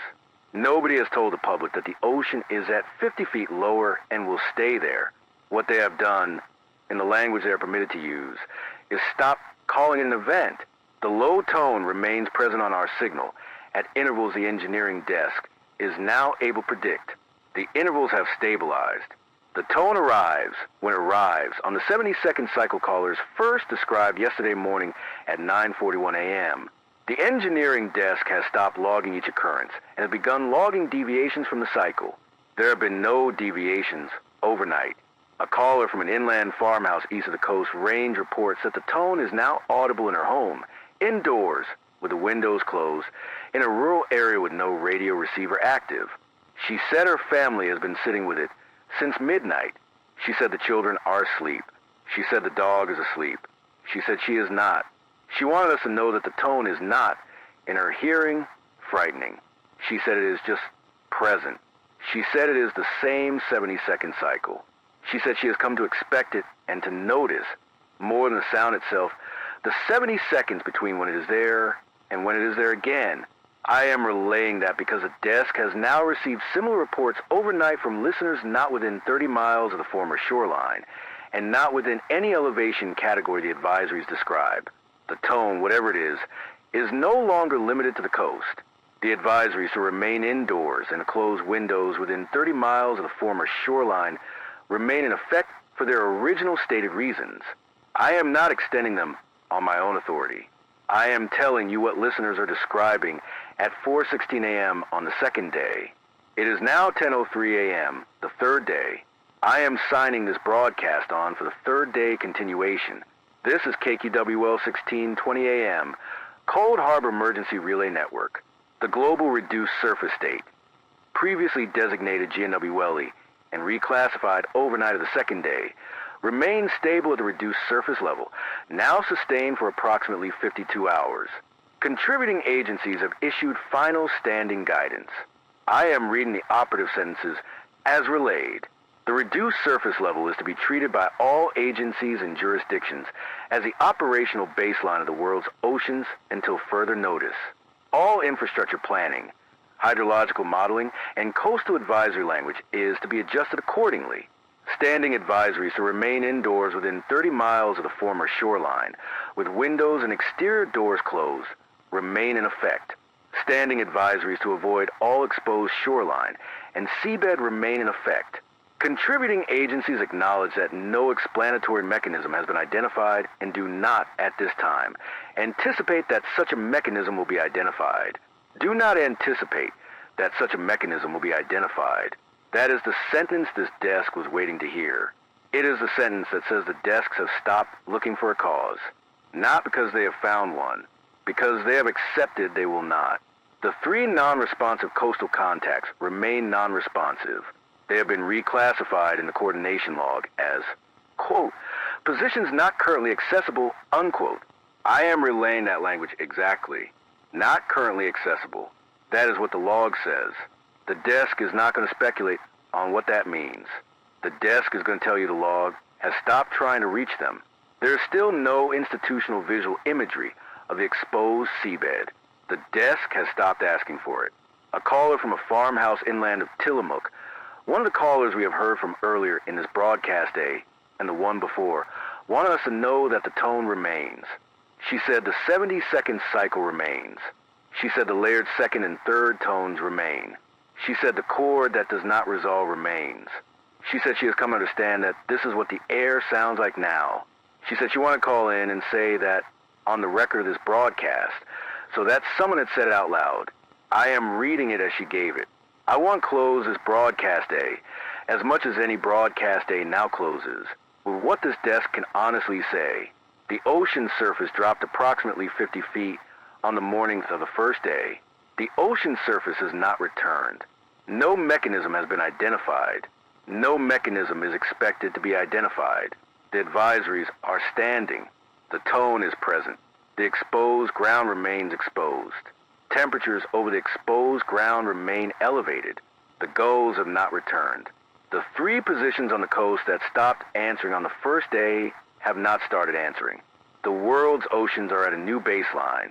Nobody has told the public that the ocean is at 50 feet lower and will stay there. What they have done, in the language they are permitted to use, is stop calling it an event. The low tone remains present on our signal. At intervals the engineering desk is now able to predict. The intervals have stabilized. The tone arrives when it arrives on the 70-second cycle callers first described yesterday morning at 9:41 a.m. The engineering desk has stopped logging each occurrence and has begun logging deviations from the cycle. There have been no deviations overnight. A caller from an inland farmhouse east of the coast range reports that the tone is now audible in her home, indoors, with the windows closed, in a rural area with no radio receiver active. She said her family has been sitting with it since midnight. She said the children are asleep. She said the dog is asleep. She said she is not. She wanted us to know that the tone is not, in her hearing, frightening. She said it is just present. She said it is the same 70-second cycle. She said she has come to expect it and to notice, more than the sound itself, the 70 seconds between when it is there and when it is there again. I am relaying that because the desk has now received similar reports overnight from listeners not within 30 miles of the former shoreline and not within any elevation category the advisories describe. The tone, whatever it is no longer limited to the coast. The advisories to remain indoors and to close windows within 30 miles of the former shoreline remain in effect for their original stated reasons. I am not extending them on my own authority. I am telling you what listeners are describing at 4:16 a.m. on the second day. It is now 10:03 a.m., the third day. I am signing this broadcast on for the third day continuation. This is KQWL 1620 AM, Cold Harbor Emergency Relay Network, the Global Reduced Surface State, previously designated GNWLE and reclassified overnight of the second day, remains stable at the reduced surface level, now sustained for approximately 52 hours. Contributing agencies have issued final standing guidance. I am reading the operative sentences as relayed. The reduced surface level is to be treated by all agencies and jurisdictions as the operational baseline of the world's oceans until further notice. All infrastructure planning, hydrological modeling, and coastal advisory language is to be adjusted accordingly. Standing advisories to remain indoors within 30 miles of the former shoreline, with windows and exterior doors closed, remain in effect. Standing advisories to avoid all exposed shoreline and seabed remain in effect. Contributing agencies acknowledge that no explanatory mechanism has been identified and do not, at this time, anticipate that such a mechanism will be identified. Do not anticipate that such a mechanism will be identified. That is the sentence this desk was waiting to hear. It is the sentence that says the desks have stopped looking for a cause. Not because they have found one, because they have accepted they will not. The 3 non-responsive coastal contacts remain non-responsive. They have been reclassified in the coordination log as, quote, positions not currently accessible, unquote. I am relaying that language exactly. Not currently accessible. That is what the log says. The desk is not going to speculate on what that means. The desk is going to tell you the log has stopped trying to reach them. There is still no institutional visual imagery of the exposed seabed. The desk has stopped asking for it. A caller from a farmhouse inland of Tillamook, one of the callers we have heard from earlier in this broadcast day and the one before, wanted us to know that the tone remains. She said the 70-second cycle remains. She said the layered second and third tones remain. She said the chord that does not resolve remains. She said she has come to understand that this is what the air sounds like now. She said she wanted to call in and say that on the record of this broadcast, so that someone had said it out loud. I am reading it as she gave it. I want to close this broadcast day, as much as any broadcast day now closes, with what this desk can honestly say. The ocean surface dropped approximately 50 feet on the morning of the first day. The ocean surface has not returned. No mechanism has been identified. No mechanism is expected to be identified. The advisories are standing. The tone is present. The exposed ground remains exposed. Temperatures over the exposed ground remain elevated. The goals have not returned. The 3 positions on the coast that stopped answering on the first day have not started answering. The world's oceans are at a new baseline,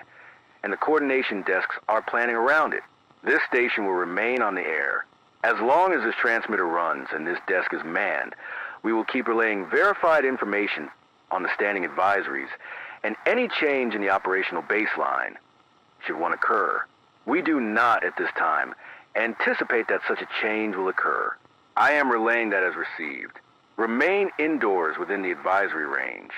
and the coordination desks are planning around it. This station will remain on the air. As long as this transmitter runs and this desk is manned, we will keep relaying verified information on the standing advisories and any change in the operational baseline should one occur. We do not at this time anticipate that such a change will occur. I am relaying that as received. Remain indoors within the advisory range.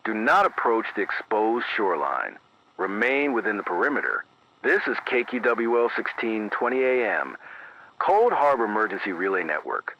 Do not approach the exposed shoreline. Remain within the perimeter. This is KQWL 1620 AM, Cold Harbor Emergency Relay Network.